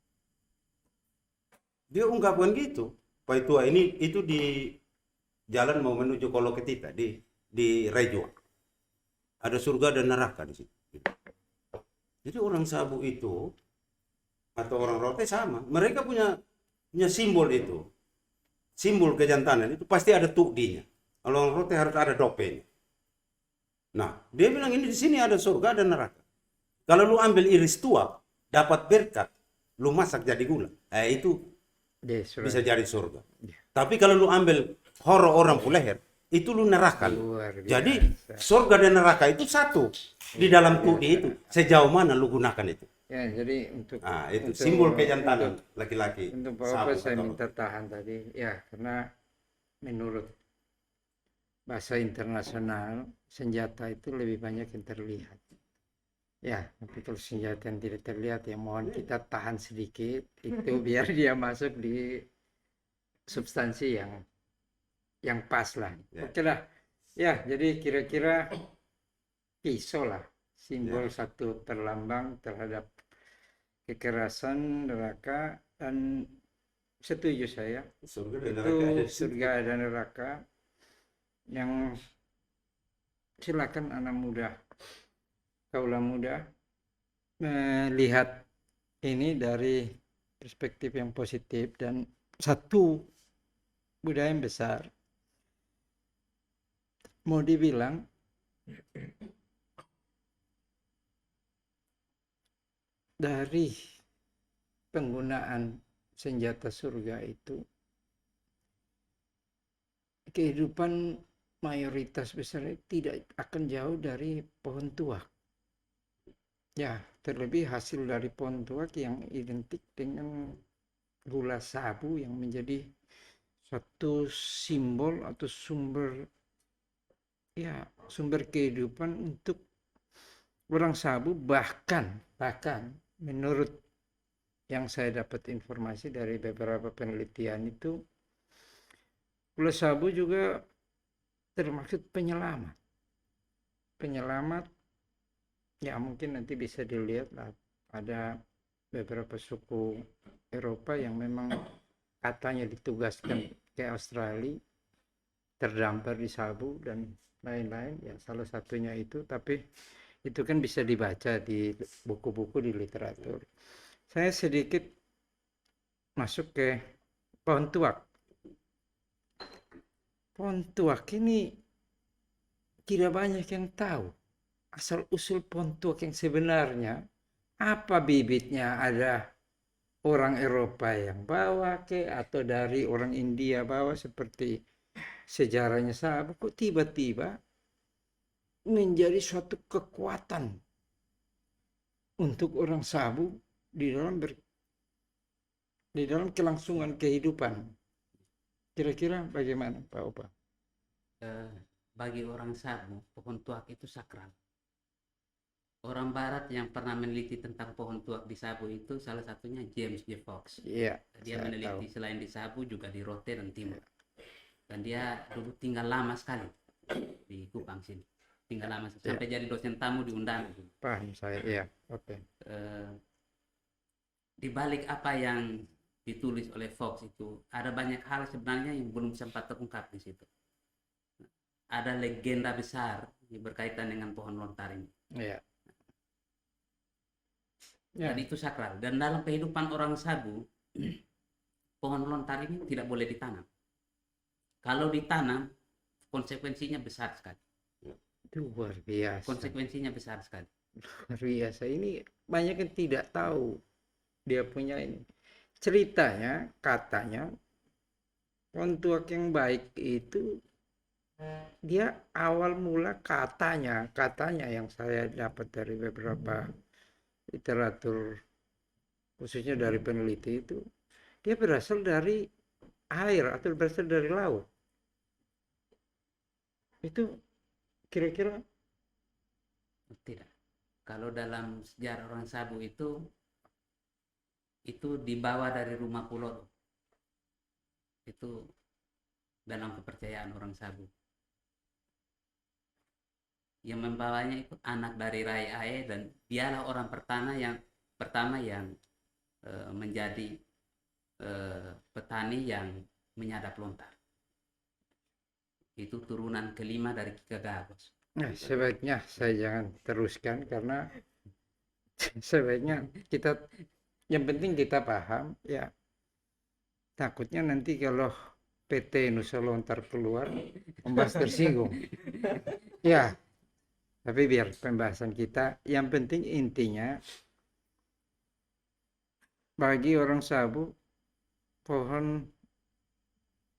Dia ungkapkan gitu. Pak Tua ini itu di jalan mau menuju Koloketita di Rejua. Ada surga dan neraka di situ. Jadi orang Sabu itu atau orang Rote sama. Mereka punya simbol itu. Simbol kejantanan itu pasti ada tukdinya. Kalau orang Rote harus ada dopenya. Nah, dia bilang ini di sini ada surga dan neraka. Kalau lu ambil iris tua, dapat berkat, lu masak jadi gula. Itu bisa jadi surga. Tapi kalau lu ambil horo orang puleher, itu lu neraka. Luar biasa. Jadi surga dan neraka itu satu di dalam tukdi itu. Sejauh mana lu gunakan itu? Ya, jadi untuk Itu untuk- simbol kejantanan laki-laki. Untuk Pak Sabu Opa saya atau- minta tahan tadi, ya karena menurut bahasa internasional senjata itu lebih banyak yang terlihat. Ya, tapi kalau senjata yang tidak terlihat ya mohon kita tahan sedikit itu biar dia masuk di substansi yang pas lah. Ya. Oke lah. Ya, jadi kira-kira pisau lah simbol satu terlambang terhadap kekerasan, neraka, dan setuju saya Surga dan neraka itu ada di situ. surga dan neraka yang silakan anak muda, kaula muda melihat ini dari perspektif yang positif dan satu budaya yang besar. Mau dibilang dari penggunaan senjata surga itu kehidupan mayoritas besar tidak akan jauh dari pohon tuak. Ya, terlebih hasil dari pohon tuak yang identik dengan gula sabu yang menjadi suatu simbol atau sumber kehidupan untuk orang Sabu, bahkan menurut yang saya dapat informasi dari beberapa penelitian itu gula sabu juga termasuk penyelamat ya, mungkin nanti bisa dilihat lah, ada beberapa suku Eropa yang memang katanya ditugaskan ke Australia terdampar di sabu dan lain-lain, ya salah satunya itu, tapi itu kan bisa dibaca di buku-buku di literatur. Saya sedikit masuk ke pohon tuak. Pohon tuak ini tidak banyak yang tahu asal usul pohon tuak yang sebenarnya. Apa bibitnya? Ada orang Eropa yang bawa atau dari orang India bawa, seperti sejarahnya sabu, kok tiba-tiba menjadi suatu kekuatan untuk orang Sabu di dalam kelangsungan kehidupan. Kira-kira bagaimana Pak Opa? Bagi orang Sabu, pohon tuak itu sakral. Orang Barat yang pernah meneliti tentang pohon tuak di Sabu itu salah satunya James J. Fox. Iya. Dia meneliti selain di Sabu juga di Rote dan Timur. Dan dia dulu tinggal lama sekali di Kupang sini. Tinggal lama sampai jadi dosen tamu di undangan. Paham saya, iya. Oke. Di balik apa yang ditulis oleh Fox itu ada banyak hal sebenarnya yang belum sempat terungkap di situ. Ada legenda besar yang berkaitan dengan pohon lontar ini. Ya. Dan itu sakral. Dan dalam kehidupan orang Sabu, pohon lontar ini tidak boleh ditanam. Kalau ditanam, konsekuensinya besar sekali. Itu luar biasa. Konsekuensinya besar sekali. Luar biasa. Ini banyak yang tidak tahu dia punya ini. Ceritanya, katanya, pohon tuak yang baik itu dia awal mula katanya yang saya dapat dari beberapa literatur, khususnya dari peneliti itu, dia berasal dari air atau berasal dari laut. Itu kira-kira Tidak. Kalau dalam sejarah orang Sabu itu dibawa dari rumah pulau. Itu dalam kepercayaan orang Sabu. Yang membawanya itu anak dari Rai Ae, dan dialah orang pertama yang menjadi petani yang menyadap lontar. Itu turunan kelima dari Ki Gagos. nah, sebaiknya saya jangan teruskan karena sebaiknya kita, yang penting kita paham ya. Takutnya nanti kalau PT Nusa Lontar keluar membahas tersinggung. Ya, tapi biar pembahasan kita, yang penting intinya bagi orang Sabu, pohon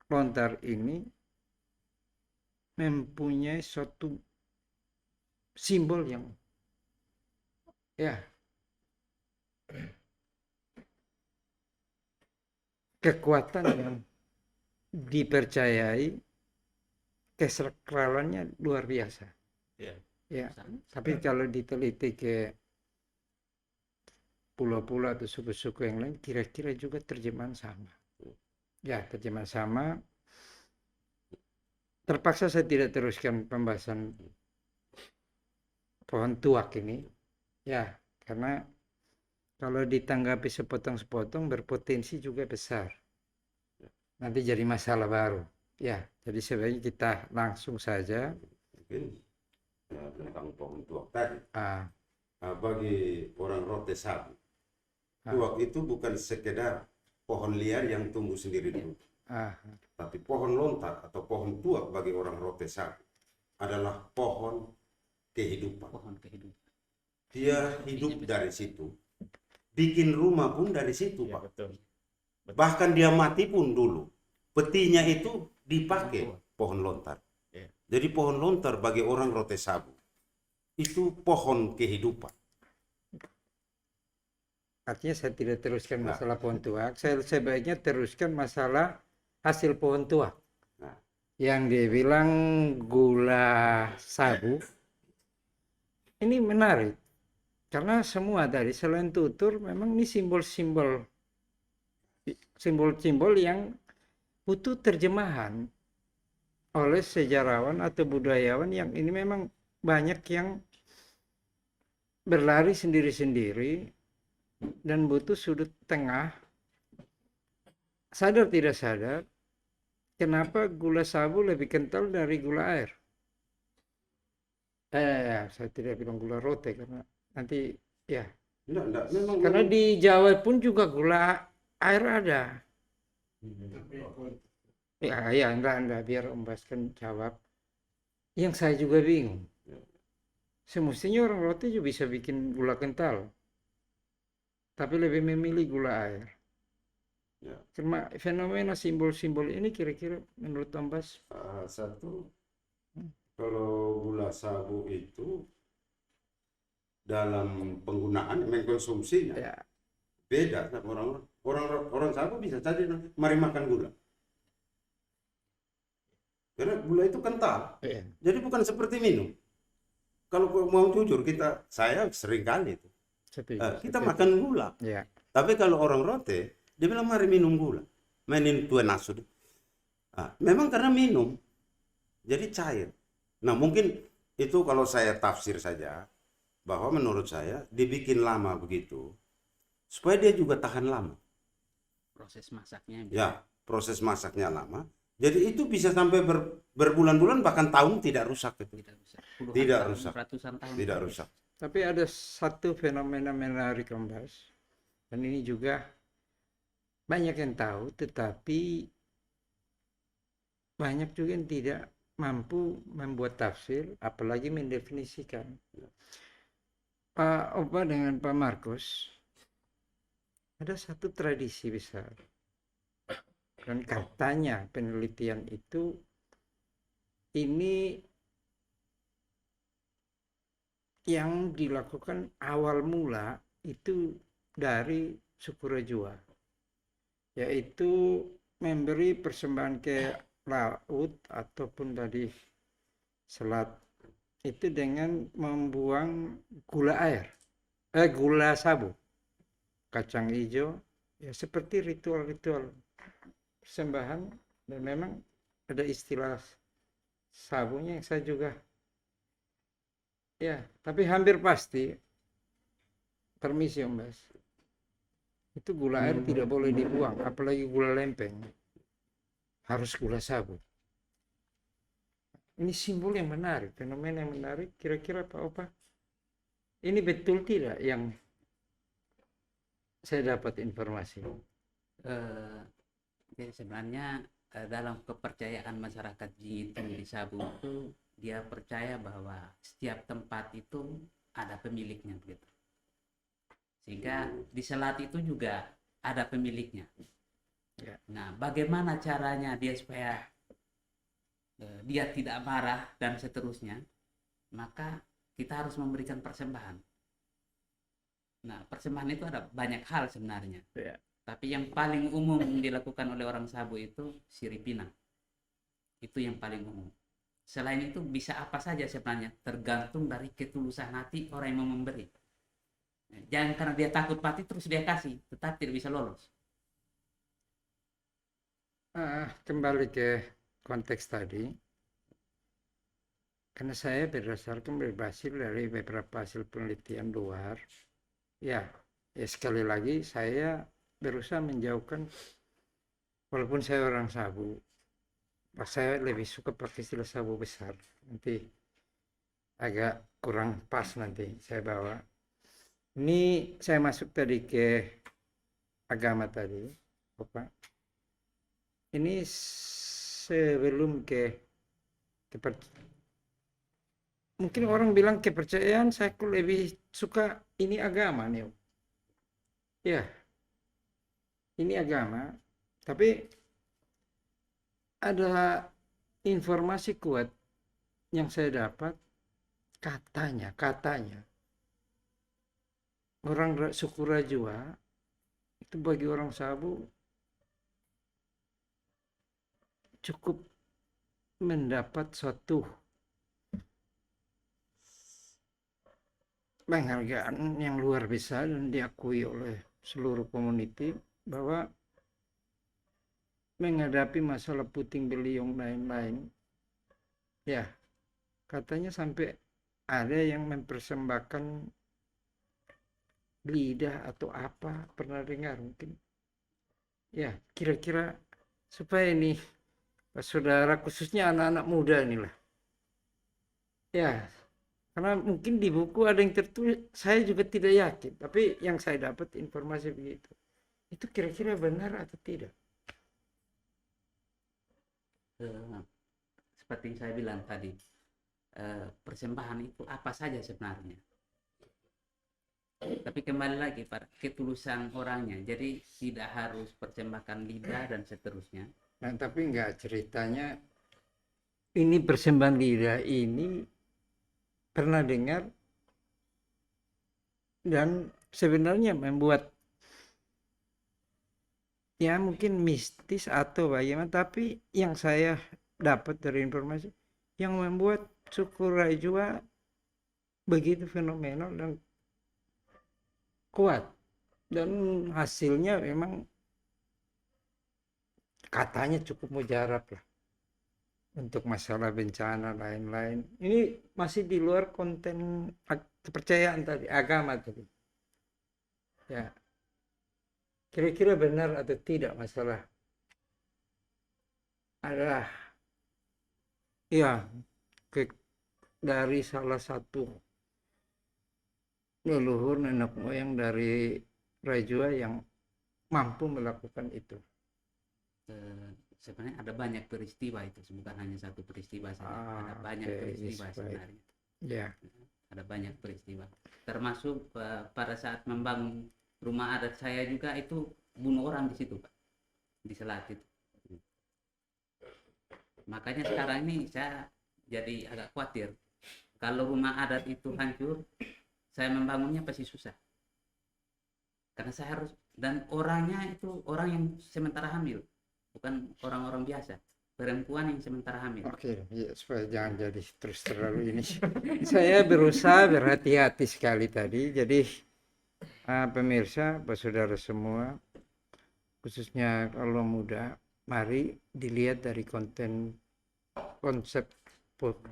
lontar ini mempunyai suatu simbol yang ya kekuatan yang dipercayai kesakralannya luar biasa. Ya, tapi kalau diteliti ke pulau-pulau atau suku-suku yang lain, kira-kira juga terjemahan sama. Ya, terjemahan sama. Terpaksa saya tidak teruskan pembahasan pohon tuak ini. Ya, karena kalau ditanggapi sepotong-sepotong berpotensi juga besar. Nanti jadi masalah baru. Ya, jadi sebaiknya kita langsung saja. Mungkin tentang pohon tuak tadi. Ah, Bagi orang Rote Sabu, tuak itu bukan sekedar pohon liar yang tumbuh sendiri dulu. Tapi pohon lontar atau pohon tuak bagi orang Rote Sabu adalah pohon kehidupan. Pohon kehidupan. Dia hidup dari situ. Bikin rumah pun dari situ, Ya, Pak. betul. Bahkan dia mati pun dulu. Petinya itu dipakai pohon lontar. Ya. Jadi pohon lontar bagi orang Rote Sabu itu pohon kehidupan. artinya saya tidak teruskan masalah pohon tuak. Saya sebaiknya teruskan masalah hasil pohon tuak. Nah. Yang dibilang gula sabu. Ini menarik. Karena semua tadi selain tutur memang ini simbol-simbol yang butuh terjemahan oleh sejarawan atau budayawan yang ini memang banyak yang berlari sendiri-sendiri dan butuh sudut tengah. Sadar tidak sadar, kenapa gula sabu lebih kental dari gula air? Saya tidak bilang gula rote karena nanti ya. Enggak, memang Karena di Jawa pun juga gula air ada. Ya, enggak, biar Om Basken jawab. Yang saya juga bingung. Semestinya orang roti juga bisa bikin gula kental. Tapi lebih memilih gula air. Ya. Karena fenomena simbol-simbol ini kira-kira menurut Om Bas? Satu, kalau gula sabu itu dalam penggunaan mengkonsumsinya Ya. beda sama orang Sabu bisa saja mari makan gula. Karena gula itu kental. Ya. Jadi bukan seperti minum. Kalau mau jujur saya sering kali itu. Kita makan gula. Ya. Tapi kalau orang Rote, dia bilang mari minum gula. Mainin tuan nasu. Memang karena minum. Jadi cair. Nah mungkin itu kalau saya tafsir saja. Bahwa menurut saya dibikin lama begitu. Supaya dia juga tahan lama. proses masaknya Ya, proses masaknya lama. Jadi itu bisa sampai berbulan-bulan bahkan tahun tidak rusak itu. tidak rusak. Puluhan Tidak tahun, rusak. ratusan tahun Tidak sampai. rusak. Tapi ada satu fenomena menarik, Mas. Dan ini juga banyak yang tahu, tetapi banyak juga yang tidak mampu membuat tafsir, apalagi mendefinisikan. Pak Opa dengan Pak Markus, ada satu tradisi besar. Dan katanya penelitian itu ini yang dilakukan awal mula itu dari suku Rajua, yaitu memberi persembahan ke laut ataupun tadi selat itu dengan membuang gula sabu, kacang hijau, ya seperti ritual-ritual persembahan. Dan memang ada istilah sabunya yang saya juga ya, tapi hampir pasti, permisi Om Bas, itu gula air tidak boleh dibuang, apalagi gula lempeng, harus gula sabu. Ini simbol yang menarik, fenomena yang menarik. Kira-kira Pak Opa, ini betul tidak yang saya dapat informasi? Jadi sebenarnya dalam kepercayaan masyarakat Jitu di Sabu itu, dia percaya bahwa setiap tempat itu ada pemiliknya begitu. Sehingga di selat itu juga ada pemiliknya. Ya. Nah, bagaimana caranya dia supaya dia tidak marah dan seterusnya? Maka kita harus memberikan persembahan. Nah, persembahan itu ada banyak hal sebenarnya. Ya. Tapi yang paling umum dilakukan oleh orang Sabu itu siripinang. Itu yang paling umum. Selain itu bisa apa saja sebenarnya, tergantung dari ketulusan hati orang yang mau memberi. Jangan karena dia takut mati terus dia kasih, tetap tidak bisa lolos. Kembali ke konteks tadi, karena saya berdasarkan berhasil dari beberapa hasil penelitian luar, ya sekali lagi saya berusaha menjauhkan, walaupun saya orang Sabu, saya lebih suka pakai istilah Sabu besar, nanti agak kurang pas nanti saya bawa. Ini saya masuk tadi ke agama tadi, Bapak. Ini sebelum mungkin orang bilang kepercayaan, saya lebih suka ini agama nih. Ya, ini agama, tapi ada informasi kuat yang saya dapat, katanya orang suku Rajua itu bagi orang Sabu cukup mendapat suatu penghargaan yang luar biasa dan diakui oleh seluruh community bahwa menghadapi masalah puting beliung lain-lain, ya katanya sampai ada yang mempersembahkan lidah atau apa, pernah dengar mungkin ya, kira-kira supaya ini saudara, khususnya anak-anak muda inilah ya, karena mungkin di buku ada yang tertulis, saya juga tidak yakin, tapi yang saya dapat informasi begitu, itu kira-kira benar atau tidak? Seperti yang saya bilang tadi, persembahan itu apa saja sebenarnya. Tapi kembali lagi pada ketulusan orangnya. Jadi tidak harus persembahkan lidah dan seterusnya. Nah, tapi enggak, ceritanya ini persembahan lidah ini pernah dengar dan sebenarnya membuat ya mungkin mistis atau bagaimana, tapi yang saya dapat dari informasi yang membuat suku Rajua begitu fenomenal dan kuat, dan hasilnya memang katanya cukup mujarab lah untuk masalah bencana lain-lain. Ini masih di luar konten kepercayaan tadi, agama tadi ya. kira-kira benar atau tidak masalah adalah ya dari salah satu leluhur nenek moyang dari Rajua yang mampu melakukan itu. Sebenarnya ada banyak peristiwa itu, bukan hanya satu peristiwa saja. Ada banyak Oke, peristiwa yes, baik. sebenarnya. Ya, Ada banyak peristiwa. Termasuk pada saat membangun rumah adat saya juga itu bunuh orang di situ, Pak. Di Selat itu. Makanya sekarang ini saya jadi agak khawatir. Kalau rumah adat itu hancur, saya membangunnya pasti susah. Karena saya harus, dan orangnya itu orang yang sementara hamil, bukan orang-orang biasa, perempuan yang sementara hamil. oke, ya, supaya jangan jadi terus terlalu ini. Saya berusaha berhati-hati sekali tadi. Jadi pemirsa, saudara semua, khususnya kalau muda, mari dilihat dari konsep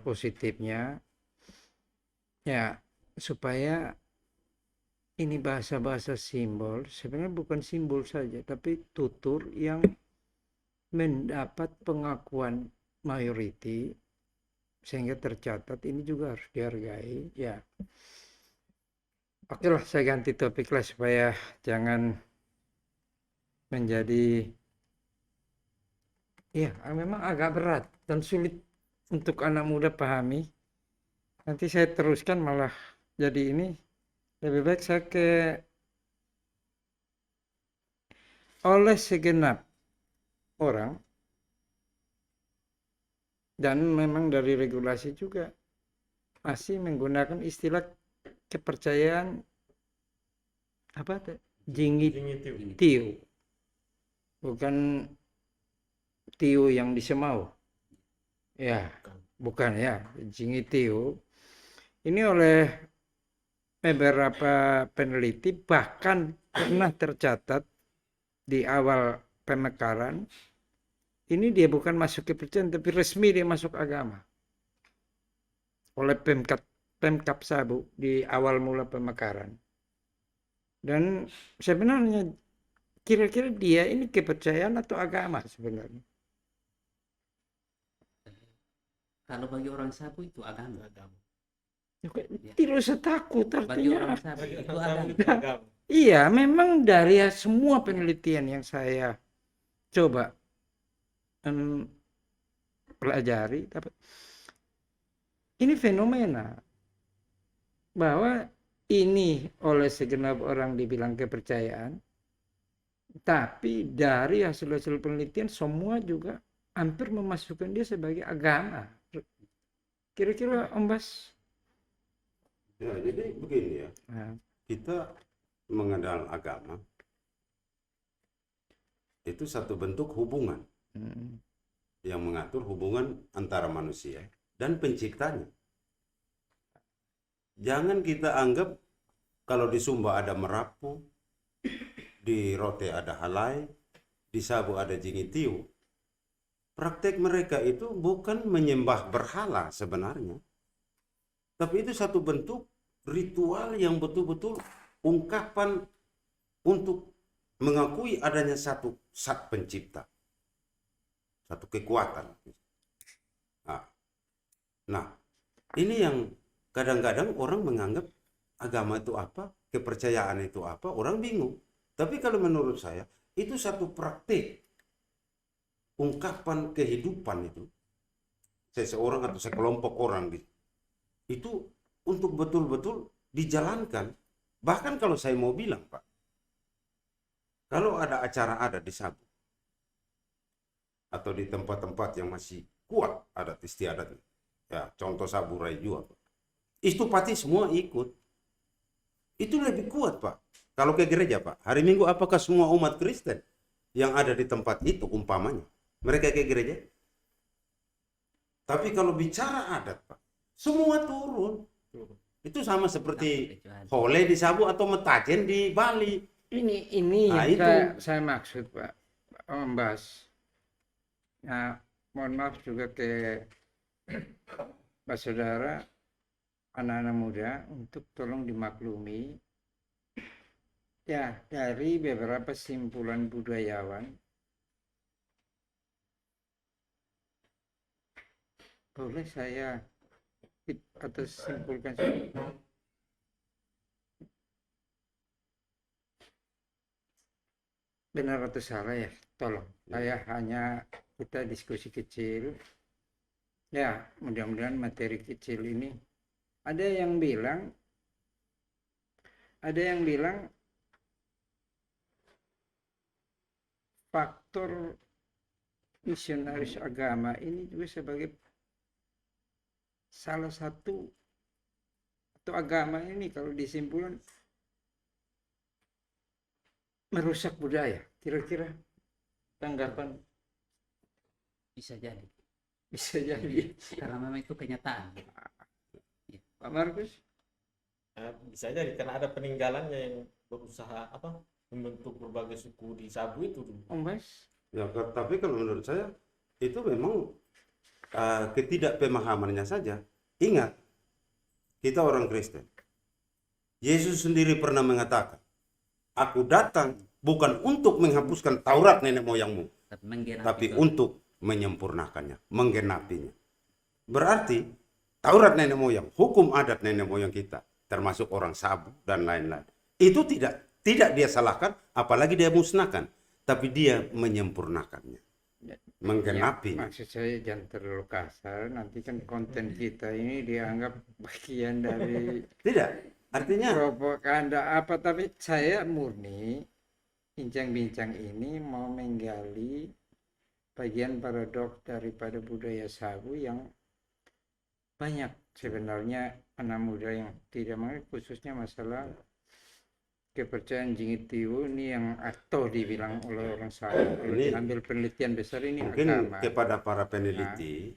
positifnya, ya, supaya ini bahasa-bahasa simbol sebenarnya bukan simbol saja, tapi tutur yang mendapat pengakuan mayoriti sehingga tercatat. Ini juga harus dihargai. Ya, oke lah, saya ganti topik lah supaya jangan menjadi ya memang agak berat dan sulit untuk anak muda pahami. Nanti saya teruskan malah jadi ini. Lebih baik saya oleh segenap orang, dan memang dari regulasi juga masih menggunakan istilah kepercayaan apa jingit tiu, bukan tiu yang di Semau ya, bukan ya, jingit tiu ini oleh beberapa peneliti bahkan pernah tercatat di awal pemekaran. Ini dia bukan masuk kepercayaan, tapi resmi dia masuk agama oleh Pemkap Sabu di awal mula pemekaran. Dan sebenarnya kira-kira dia ini kepercayaan atau agama sebenarnya? Kalau bagi orang Sabu itu agama. Tidak usah takut, Bagi artinya orang Sabu itu agama. iya, memang dari semua penelitian yang saya coba pelajari, ini fenomena bahwa ini oleh segenap orang dibilang kepercayaan, tapi dari hasil-hasil penelitian semua juga hampir memasukkan dia sebagai agama. Kira-kira Om Bas? Ya, jadi begini ya, kita mengenal agama itu satu bentuk hubungan yang mengatur hubungan antara manusia dan penciptanya. Jangan kita anggap kalau di Sumba ada Merapu, di Rote ada Halai, di Sabu ada Jingitiu. Praktek mereka itu bukan menyembah berhala sebenarnya, tapi itu satu bentuk ritual yang betul-betul ungkapan untuk mengakui adanya satu zat pencipta, satu kekuatan. Nah, ini yang kadang-kadang orang menganggap agama itu apa, kepercayaan itu apa, orang bingung. Tapi kalau menurut saya, itu satu praktik ungkapan kehidupan itu, seseorang atau sekelompok orang itu untuk betul-betul dijalankan. Bahkan kalau saya mau bilang, Pak, kalau ada acara adat di Sabu atau di tempat-tempat yang masih kuat adat istiadatnya, ya contoh Sabu Raijua, itu pasti semua ikut. Itu lebih kuat, Pak. Kalau ke gereja, Pak, hari Minggu apakah semua umat Kristen yang ada di tempat itu umpamanya mereka ke gereja? Tapi kalau bicara adat, Pak, semua turun. Itu sama seperti Hole di Sabu atau Metajen di Bali. Ini Nah, yang itu. saya maksud, Pak Om Bas. Nah, mohon maaf juga ke Pak Saudara, anak-anak muda, untuk tolong dimaklumi. Ya, dari beberapa simpulan budayawan, boleh saya atau simpulkan benar atau salah ya, tolong. Saya hanya kita diskusi kecil. Ya, mudah-mudahan materi kecil ini. Ada yang bilang, ada yang bilang faktor misionaris agama ini juga sebagai salah satu, atau agama ini kalau disimpulkan merusak budaya. Kira-kira tanggapan Bisa jadi. bisa jadi. Karena memang itu kenyataan. Ya. Pak Markus? Bisa jadi karena ada peninggalannya yang berusaha apa membentuk berbagai suku di Sabu itu dulu. Om Bas? Ya, tapi kalau menurut saya itu memang ketidakpemahamannya saja. Ingat, kita orang Kristen. Yesus sendiri pernah mengatakan, "Aku datang bukan untuk menghapuskan Taurat nenek moyangmu, Tapi menggenapi tapi itu. untuk menyempurnakannya, menggenapinya." Berarti Taurat nenek moyang, hukum adat nenek moyang kita, termasuk orang Sabu dan lain-lain, itu tidak dia salahkan, apalagi dia musnahkan, tapi dia menyempurnakannya, Ya, menggenapinya. maksud saya jangan terlalu kasar. Nanti kan konten kita ini dianggap bagian dari Tidak, artinya propaganda apa. Tapi saya murni bincang-bincang ini mau menggali bagian paradok daripada budaya Sabu yang banyak sebenarnya anak muda yang tidak mengerti, khususnya masalah kepercayaan Jingit Tiwu ini yang atau dibilang oleh orang Sabu. Kalau Ini diambil penelitian besar ini mungkin agama. kepada para peneliti,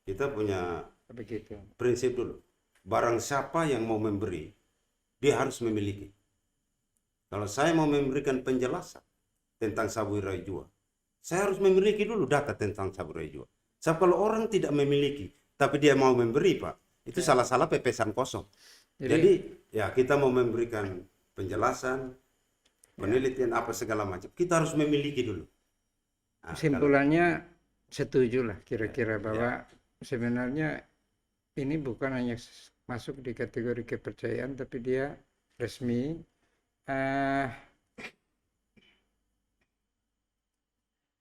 kita punya Begitu. prinsip dulu. Barang siapa yang mau memberi, dia harus memiliki. Kalau saya mau memberikan penjelasan tentang Sabu Raijua, saya harus memiliki dulu data tentang Sabu Raijua. Sebab kalau orang tidak memiliki, tapi dia mau memberi, Pak, itu salah-salah pepesan kosong. Jadi ya kita mau memberikan penjelasan, penelitian apa segala macam, kita harus memiliki dulu. Nah, Kesimpulannya setuju lah kira-kira bahwa sebenarnya ini bukan hanya masuk di kategori kepercayaan, tapi dia resmi.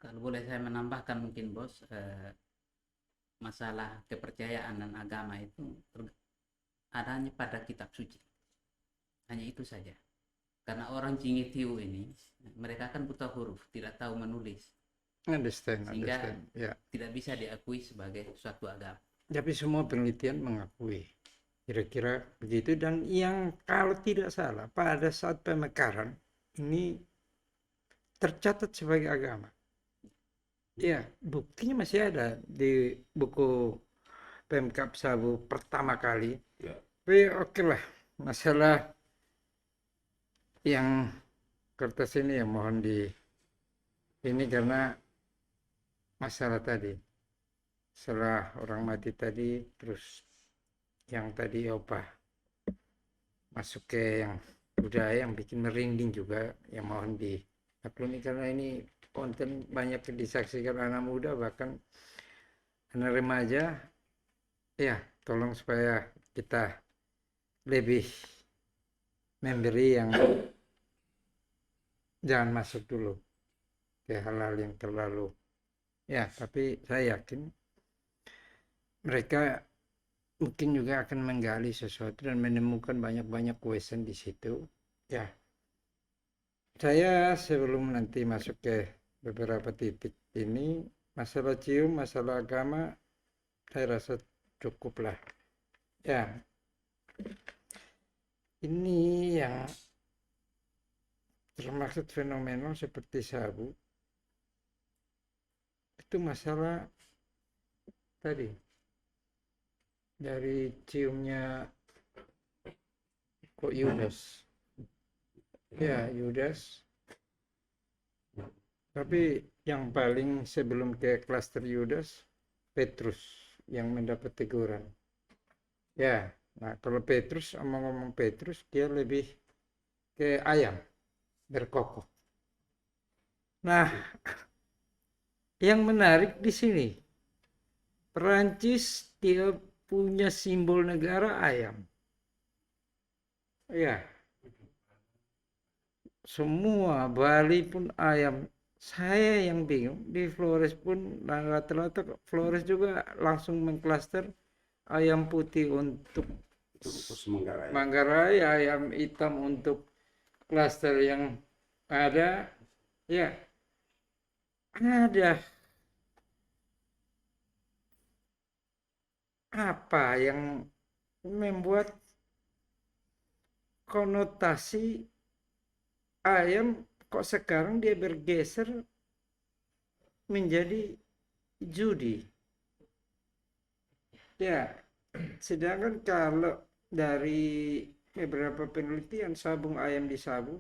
Kalau boleh saya menambahkan mungkin bos, masalah kepercayaan dan agama itu adanya pada kitab suci. Hanya itu saja. Karena orang Jingitiu ini, mereka kan buta huruf, tidak tahu menulis. Understand. Ya. Tidak bisa diakui sebagai suatu agama. Tapi semua penelitian mengakui. Kira-kira begitu. Dan yang kalau tidak salah, pada saat pemekaran, ini tercatat sebagai agama. Ya, buktinya masih ada di buku Pemkab Sabu pertama kali. Ya. Tapi oke lah, masalah yang kertas ini ya mohon ini karena masalah tadi. Setelah orang mati tadi, terus yang tadi opah masuk ke yang budaya yang bikin merinding juga, yang mohon dimaklumi karena ini konten banyak disaksikan anak muda bahkan anak remaja. Ya, tolong supaya kita lebih memberi yang jangan masuk dulu ke hal-hal yang terlalu. Ya, tapi saya yakin mereka mungkin juga akan menggali sesuatu dan menemukan banyak-banyak question di situ. Ya, saya sebelum nanti masuk ke beberapa titik ini, masalah cium, masalah agama, saya rasa cukup lah. Ya, ini yang termaksud fenomenal seperti Sabu, itu masalah tadi dari ciumnya kok Yudas. Ya, Yudas. Tapi yang paling sebelum ke klaster Yudas, Petrus yang mendapat teguran. Ya, nah kalau Petrus, omong-omong Petrus, dia lebih ke ayam. berkokok. Nah, yang menarik di sini, Perancis dia punya simbol negara ayam. Ya, semua Bali pun ayam. Saya yang bingung di Flores pun rata-rata Flores juga langsung mengklaster ayam putih untuk Khusus Manggarai. Manggarai, ayam hitam untuk klaster yang ada. Ya, ada apa yang membuat konotasi ayam kok sekarang dia bergeser menjadi judi. Ya, sedangkan kalau dari beberapa penelitian sabung ayam di Sabu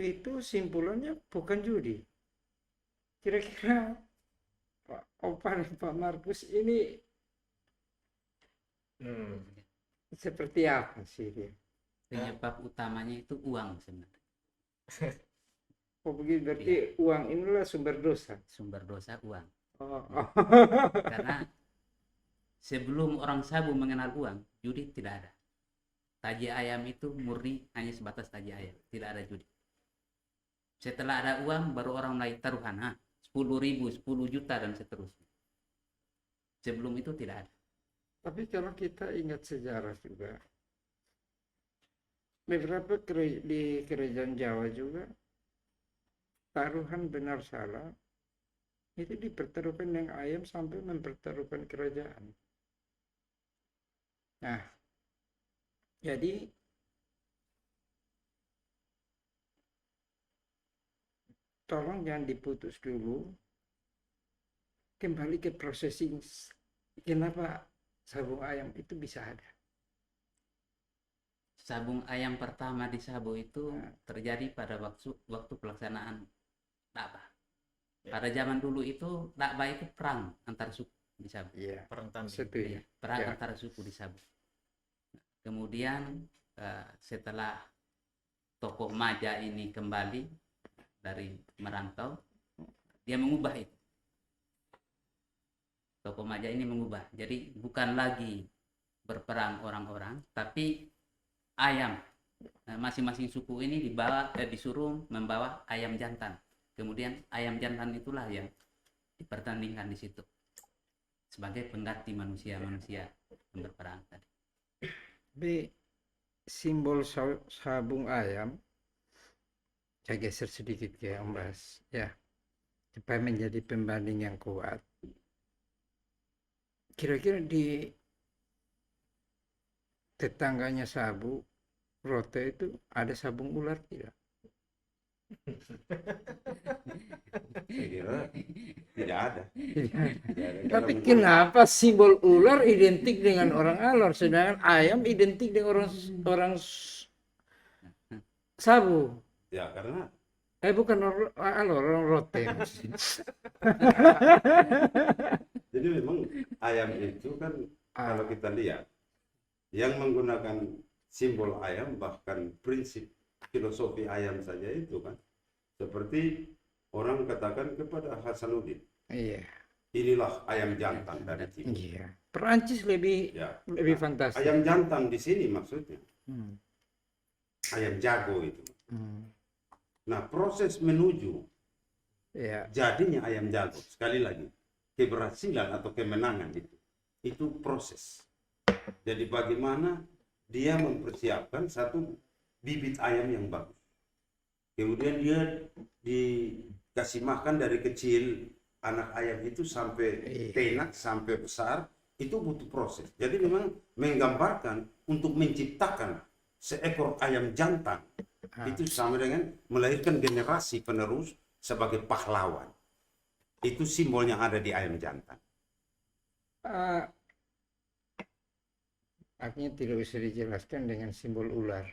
itu simpulannya bukan judi. Kira-kira Pak Opan dan Pak Markus ini seperti apa sih dia? Penyebab utamanya itu uang sebenarnya. Oh begitu, berarti uang inilah sumber dosa. Sumber dosa uang. Oh. Karena sebelum orang Sabu mengenal uang, judi tidak ada. Taji ayam itu murni hanya sebatas taji ayam, tidak ada judi. Setelah ada uang, baru orang mulai taruhan, 10.000, 10 juta dan seterusnya. Sebelum itu tidak ada. Tapi kalau kita ingat sejarah juga, beberapa di kerajaan Jawa juga, taruhan benar salah, itu dipertaruhkan dengan ayam sampai mempertaruhkan kerajaan. Nah, jadi tolong jangan diputus dulu, kembali ke processing. Kenapa sabung ayam itu bisa ada? Sabung ayam pertama di Sabu itu terjadi pada waktu pelaksanaan Dakba. Pada zaman dulu itu Dakba itu perang antar suku di Sabu. Iya, Perang tanding. setuju. Perang Ya. antara suku di Sabu. Kemudian setelah tokoh Maja ini kembali dari merantau, dia mengubah itu. Tokoh Maja ini mengubah. Jadi bukan lagi berperang orang-orang, tapi ayam. Masing-masing suku ini disuruh membawa ayam jantan. Kemudian ayam jantan itulah yang dipertandingkan di situ sebagai pengganti manusia-manusia yang berperang tadi. Tapi simbol sabung ayam, saya geser sedikit ya Om Bas, ya, supaya menjadi pembanding yang kuat. Kira-kira di tetangganya Sabu, Rote itu ada sabung ular tidak? Saya kira tidak ada. Tapi kenapa simbol ular identik dengan orang Alor, sedangkan ayam identik dengan orang Sabu? Ya karena Bukan orang Alor, orang Rote. jadi memang ayam itu kan kalau kita lihat yang menggunakan simbol ayam, bahkan prinsip filosofi ayam saja itu kan seperti orang katakan kepada Hasanuddin, Iya. inilah ayam jantan dari timur. Iya. Perancis lebih Ya. fantastis. Ayam jantan di sini maksudnya Hmm. ayam jago itu. Hmm. Nah, proses menuju Ya. jadinya ayam jago, sekali lagi, keberhasilan atau kemenangan itu proses. Jadi bagaimana dia mempersiapkan satu bibit ayam yang bagus. Kemudian dia dikasih makan dari kecil, anak ayam itu sampai tenak, sampai besar, itu butuh proses. Jadi memang menggambarkan untuk menciptakan seekor ayam jantan, itu sama dengan melahirkan generasi penerus sebagai pahlawan. Itu simbolnya ada di ayam jantan. Artinya tidak bisa dijelaskan dengan simbol ular.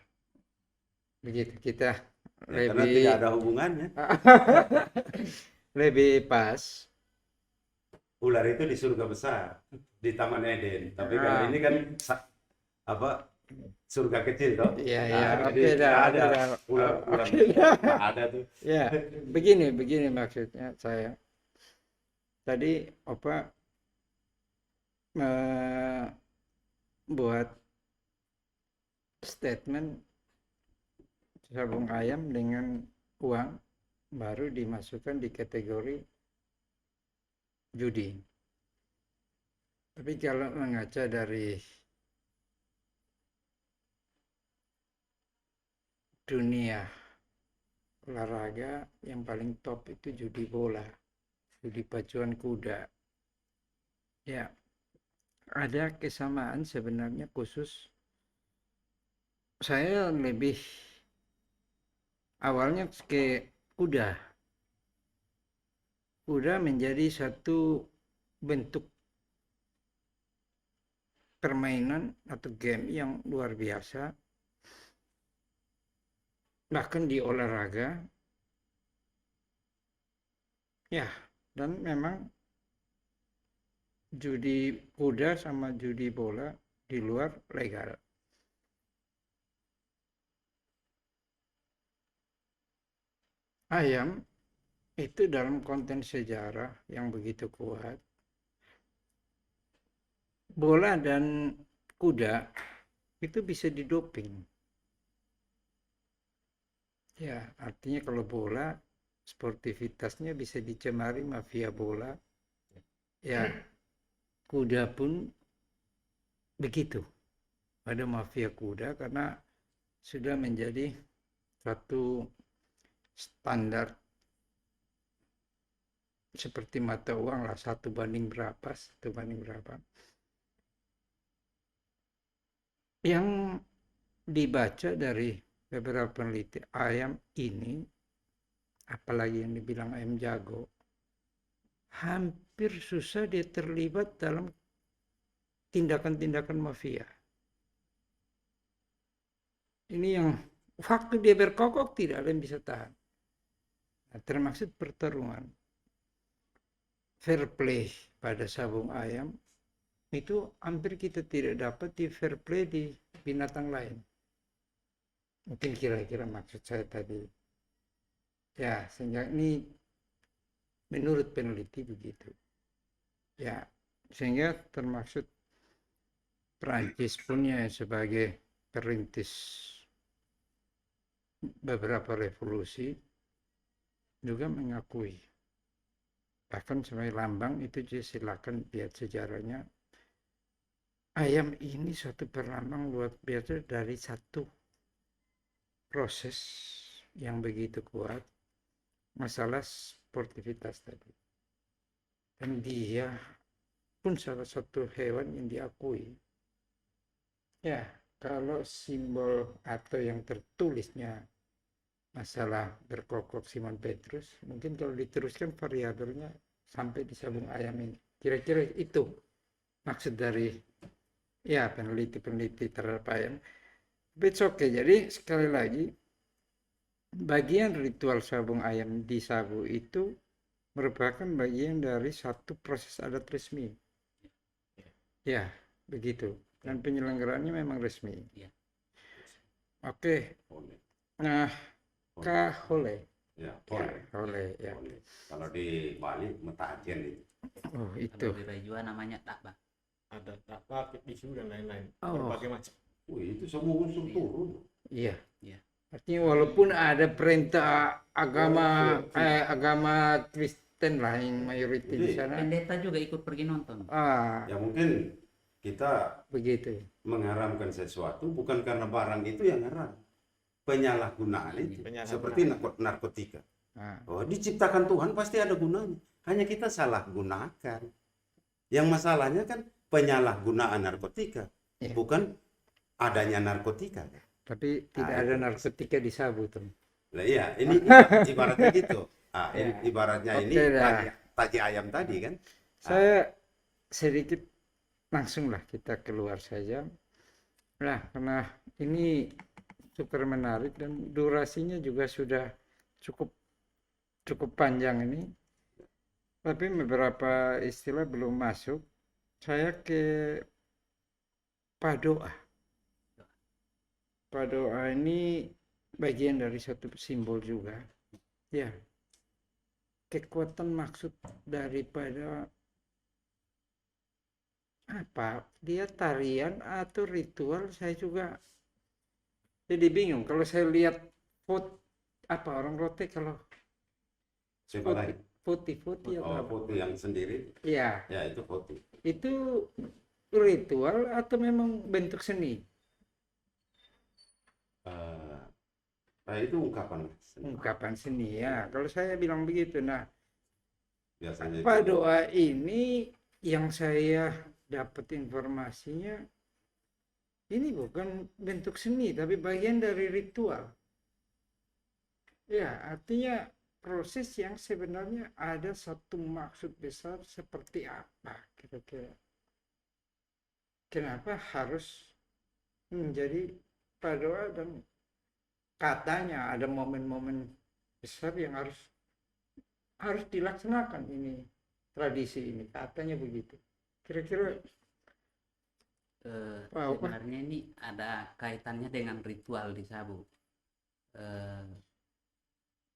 Begitu kita Ya, karena tidak ada hubungannya. lebih pas. Ular itu di surga besar, di Taman Eden. Tapi kalau ini kan surga kecil toh. Iya, Nah, iya, jadi oke dah, tidak oke ada dah. ular-ular Oke besar, dah. nggak ada tuh. Ya, begini maksudnya saya. Tadi apa buat statement sabung ayam dengan uang baru dimasukkan di kategori judi. Tapi kalau mengaca dari dunia olahraga yang paling top itu judi bola, judi pacuan kuda. Ya, ada kesamaan sebenarnya khusus. Saya lebih awalnya ke kuda. Kuda menjadi satu bentuk permainan atau game yang luar biasa. Bahkan di olahraga. Ya, dan memang judi kuda sama judi bola di luar legal. Ayam itu dalam konten sejarah yang begitu kuat. Bola dan kuda itu bisa didoping. Ya, artinya kalau bola sportivitasnya bisa dicemari mafia bola. Ya, kuda pun begitu. Ada mafia kuda karena sudah menjadi satu standar seperti mata uang lah, 1:berapa. Yang dibaca dari beberapa peneliti, ayam ini, apalagi yang dibilang ayam jago, hampir susah dia terlibat dalam tindakan-tindakan mafia. Ini yang waktu dia berkokok tidak ada yang bisa tahan. Nah, termasuk pertarungan. Fair play pada sabung ayam itu hampir kita tidak dapat di fair play di binatang lain. Mungkin kira-kira maksud saya tadi. Ya, sehingga ini menurut peneliti begitu. Ya, sehingga termasuk Perancis punya sebagai perintis beberapa revolusi juga mengakui. Bahkan sebagai lambang itu silakan lihat sejarahnya. Ayam ini suatu perlambang luar biasa dari satu proses yang begitu kuat, masalah sportivitas tadi. Dan dia pun salah satu hewan yang diakui. Ya, kalau simbol atau yang tertulisnya masalah berkokok Simon Petrus, mungkin kalau diteruskan variabelnya sampai di sabung ayam ini. Kira-kira itu maksud dari ya peneliti-peneliti terhadap ayam. But okay. Jadi sekali lagi, bagian ritual sabung ayam di sabu itu merupakan bagian dari satu proses adat resmi. Ya, begitu. Dan penyelenggaraannya memang resmi. Ya. Oke. Nah, kahole. Ya, hole. Ya. Kalau di Bali metajen itu. Oh, itu. Kalau di Rajua namanya takba. Ada tapak, bisu dan lain-lain. Oh. Berbagai macam. Itu semua unsur turun. Iya. Iya. Artinya walaupun ada perintah agama Kristen lah yang mayoriti di sana. Pendeta juga ikut pergi nonton. Ya mungkin kita Begitu. mengharamkan sesuatu bukan karena barang itu yang haram. Penyalahgunaan itu. Seperti narkotika. Oh, diciptakan Tuhan pasti ada gunanya. Hanya kita salah gunakan. Yang masalahnya kan penyalahgunaan narkotika. Ya. Bukan adanya narkotika. Tapi tidak ada narkotika di sabu tuh. Nah, iya, ini ibaratnya gitu. Ibaratnya Oke, ini taji ayam tadi kan. Saya sedikit langsunglah kita keluar saja. Nah, karena ini super menarik dan durasinya juga sudah cukup panjang ini. Tapi beberapa istilah belum masuk. Saya ke Padoa. Padoa ini bagian dari satu simbol juga. Ya, kekuatan maksud daripada apa? Dia tarian atau ritual, saya juga jadi bingung. Kalau saya lihat foto apa orang rote kalau Siapa lagi? putih atau Oh, apa? foto yang sendiri, Ya, ya itu foto. itu ritual atau memang bentuk seni? Eh, itu ungkapan seni. Ungkapan seni ya. Kalau saya bilang begitu. Nah, Biasanya itu. padoa ini yang saya dapat informasinya ini bukan bentuk seni tapi bagian dari ritual. Ya, artinya proses yang sebenarnya ada satu maksud besar seperti apa kira-kira. Kenapa harus menjadi padoa dan katanya ada momen-momen besar yang harus dilaksanakan ini tradisi ini katanya begitu. Kira-kira apa? Sebenarnya ini ada kaitannya dengan ritual di Sabu.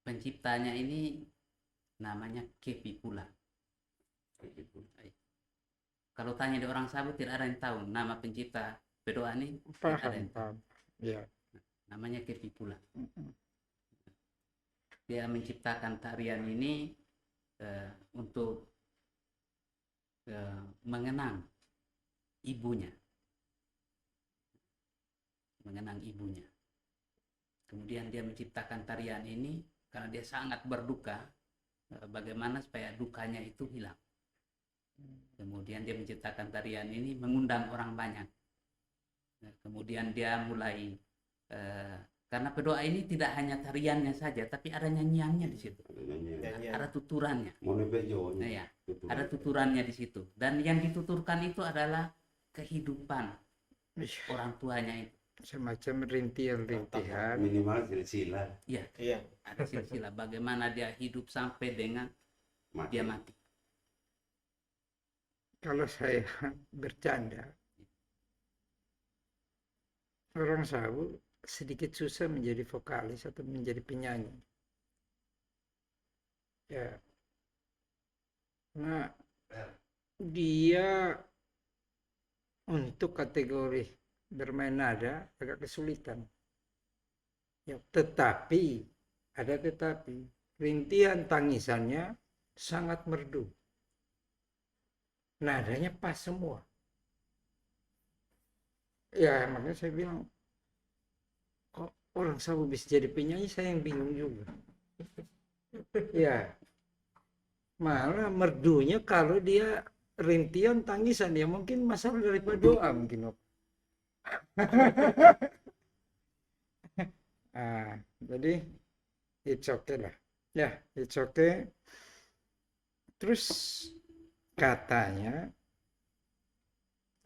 Penciptanya ini namanya Kepi pula. Kalau tanya di orang Sabu tidak ada yang tahu nama pencipta padoa ini, tidak ada yang tahu. Paham. Ya. Namanya Kepi pula. Dia menciptakan tarian ini untuk mengenang ibunya. Kemudian dia menciptakan tarian ini karena dia sangat berduka, bagaimana supaya dukanya itu hilang. Kemudian dia menciptakan tarian ini mengundang orang banyak. Kemudian dia mulai karena padoa ini tidak hanya tariannya saja, tapi ada nyanyiannya di situ. Ada tuturannya. Nah, ya, ada tuturannya di situ. Dan yang dituturkan itu adalah kehidupan orang tuanya itu. Semacam rintian-rintian. Minimal silsilah. Iya. Ada silsilah bagaimana dia hidup sampai dengan dia mati. Kalau saya bercanda, orang Sabu sedikit susah menjadi vokalis atau menjadi penyanyi. Ya. Nah, dia untuk kategori bermain nada agak kesulitan. Ya, tetapi rintian tangisannya sangat merdu. Nadanya pas semua. Ya, makanya saya bilang kok orang Sabu bisa jadi penyanyi, saya yang bingung juga. Ya, malah merdunya kalau dia rintian tangisan ya mungkin masalah daripada doa mungkin. Jadi it's okay lah. Ya, it's okay. Terus katanya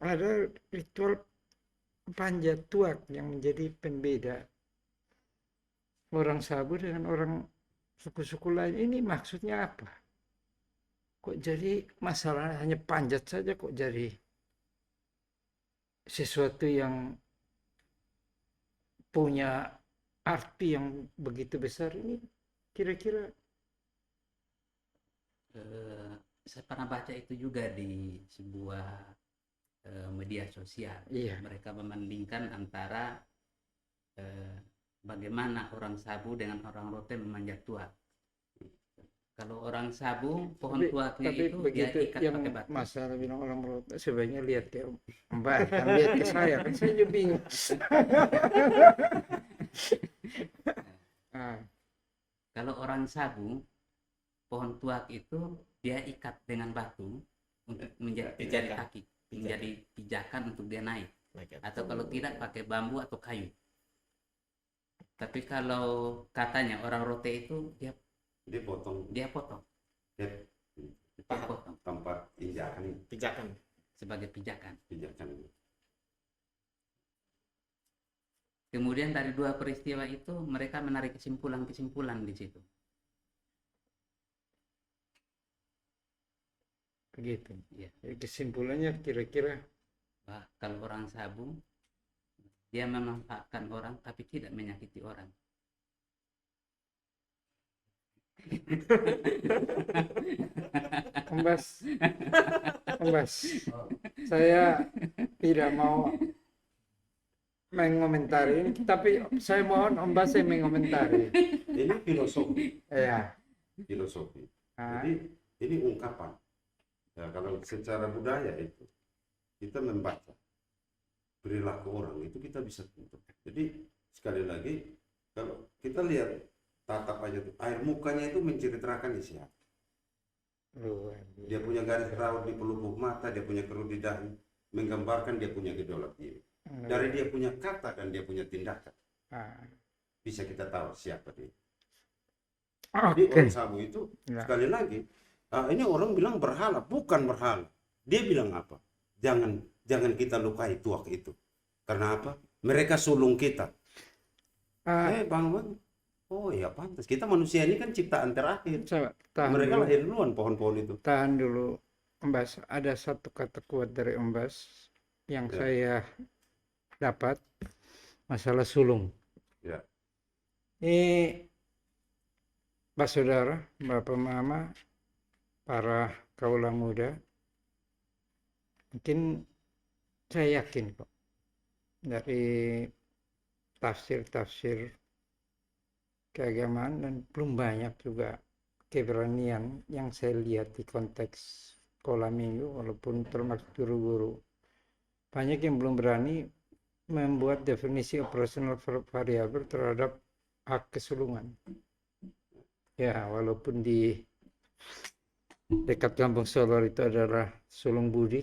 ada ritual panjat tuak yang menjadi pembeda orang Sabu dengan orang suku-suku lain. Ini maksudnya apa? Kok jadi masalah hanya panjat saja kok jadi sesuatu yang punya arti yang begitu besar ini kira-kira? Saya pernah baca itu juga di sebuah media sosial. Iya. Mereka membandingkan antara bagaimana orang Sabu dengan orang Rote memanjat tuak. Kalau orang Sabu pohon tuaknya itu dia ikat yang pakai batu. masalah bilang orang Rote sebaiknya lihat ke Mbak, kan lihat ke saya kan saya juga bingung. Kalau orang Sabu pohon tuak itu dia ikat dengan batu untuk menjadi kaki, menjadi pijakan untuk dia naik. Atau kalau tidak pakai bambu atau kayu. Tapi kalau katanya orang Rote itu dia potong. Tempat pijakan Sebagai pijakan. Kemudian dari dua peristiwa itu mereka menarik kesimpulan-kesimpulan di situ. Begitu. Ya. Kesimpulannya kira-kira kalau orang Sabu Dia memanfaatkan orang tapi tidak menyakiti orang. Ombas, Ombas, saya tidak mau mengomentari ini, tapi saya mohon Ombas yang mengomentari. Ini filosofi, Ya, filosofi. nah, Jadi ini ungkapan. Ya, kalau secara budaya itu kita membaca perilaku orang itu kita bisa bentuk. Jadi sekali lagi kalau kita lihat tatap aja tuh, air mukanya itu menceritakan isi hati. Dia punya garis raut di pelupuk mata, dia punya kerut di dahi, menggambarkan dia punya gejolak diri. Dari dia punya kata dan dia punya tindakan, bisa kita tahu siapa dia. Jadi oke. orang sabu itu Ya. sekali lagi, ini orang bilang berhala, bukan berhala. Dia bilang apa? Jangan kita lukai tuak itu. Karena apa? Mereka sulung kita. Bang, oh ya pantas. Kita manusia ini kan ciptaan terakhir. Coba tahan Mereka dulu, lahir duluan pohon-pohon itu. tahan dulu, Ombas. Ada satu kata kuat dari Ombas yang Ya. saya dapat, masalah sulung. Ya. Ini Pak Saudara, Bapak Mama, para kaula muda, mungkin saya yakin kok dari tafsir-tafsir keagamaan dan belum banyak juga keberanian yang saya lihat di konteks sekolah minggu, walaupun termasuk guru-guru. Banyak yang belum berani membuat definisi operasional variabel terhadap hak kesulungan. Ya, walaupun di dekat Kampung Solor itu adalah sulung budi.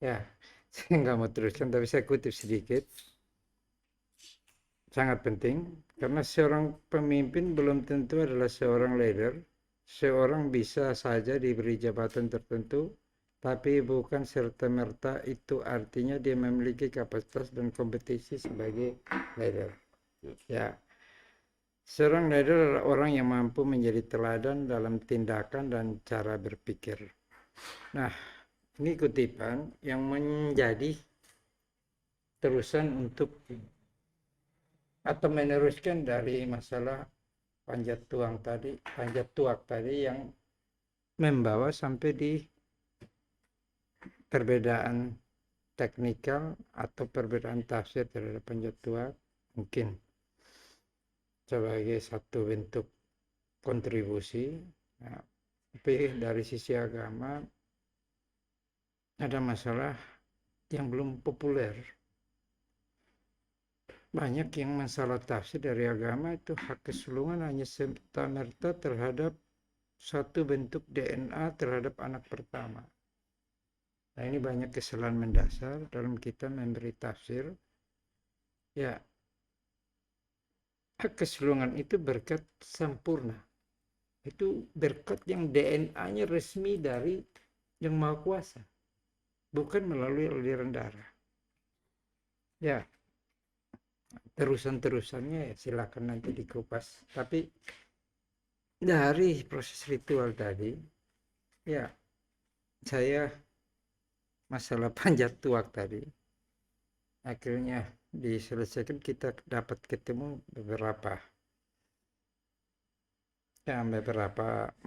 Ya, saya nggak mau teruskan, tapi saya kutip sedikit. Sangat penting, karena seorang pemimpin belum tentu adalah seorang leader. Seorang bisa saja diberi jabatan tertentu, tapi bukan serta-merta itu artinya dia memiliki kapasitas dan kompetisi sebagai leader. Ya, seorang leader adalah orang yang mampu menjadi teladan dalam tindakan dan cara berpikir. Nah, ini kutipan yang menjadi terusan untuk atau meneruskan dari masalah panjat tuak tadi yang membawa sampai di perbedaan teknikal atau perbedaan tafsir terhadap panjat tuak mungkin sebagai satu bentuk kontribusi. Nah, tapi dari sisi agama ada masalah yang belum populer. Banyak yang masalah tafsir dari agama itu hak kesulungan hanya serta-merta terhadap satu bentuk DNA terhadap anak pertama. Nah, ini banyak kesalahan mendasar dalam kita memberi tafsir. Ya, hak kesulungan itu berkat sempurna. Itu berkat yang DNA-nya resmi dari Yang Maha Kuasa, bukan melalui aliran darah. Ya, terusan-terusannya ya silakan nanti dikupas. Tapi dari proses ritual tadi, ya saya masalah panjat tuak tadi akhirnya diselesaikan, kita dapat ketemu beberapa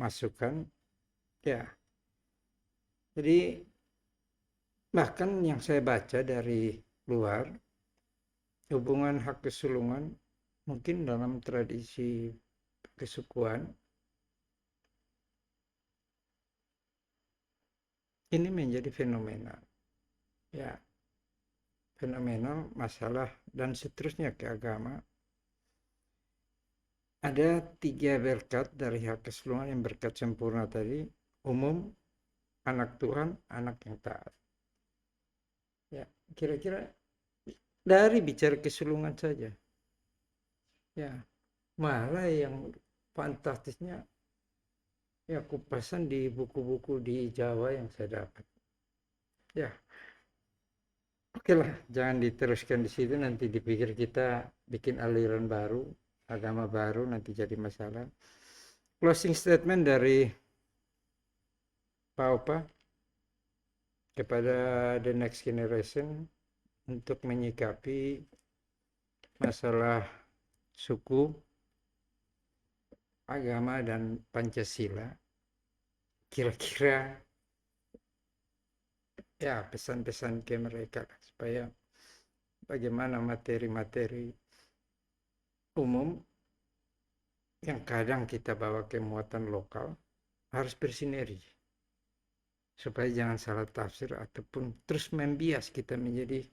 masukan. Ya, jadi bahkan yang saya baca dari luar, hubungan hak kesulungan mungkin dalam tradisi kesukuan ini menjadi fenomenal. Ya, fenomenal masalah dan seterusnya ke agama. Ada 3 berkat dari hak kesulungan yang berkat sempurna tadi: umum, anak Tuhan, anak yang taat. Ya, kira-kira dari bicara kesulungan saja. Ya, malah yang fantastisnya ya kupasan di buku-buku di Jawa yang saya dapat. Ya, oke lah, jangan diteruskan di situ, nanti dipikir kita bikin aliran baru, agama baru, nanti jadi masalah. Closing statement dari Pak Opa kepada the next generation untuk menyikapi masalah suku, agama, dan Pancasila, kira-kira ya pesan-pesan ke mereka supaya bagaimana materi-materi umum yang kadang kita bawa ke muatan lokal harus bersinergi supaya jangan salah tafsir ataupun terus membias kita menjadi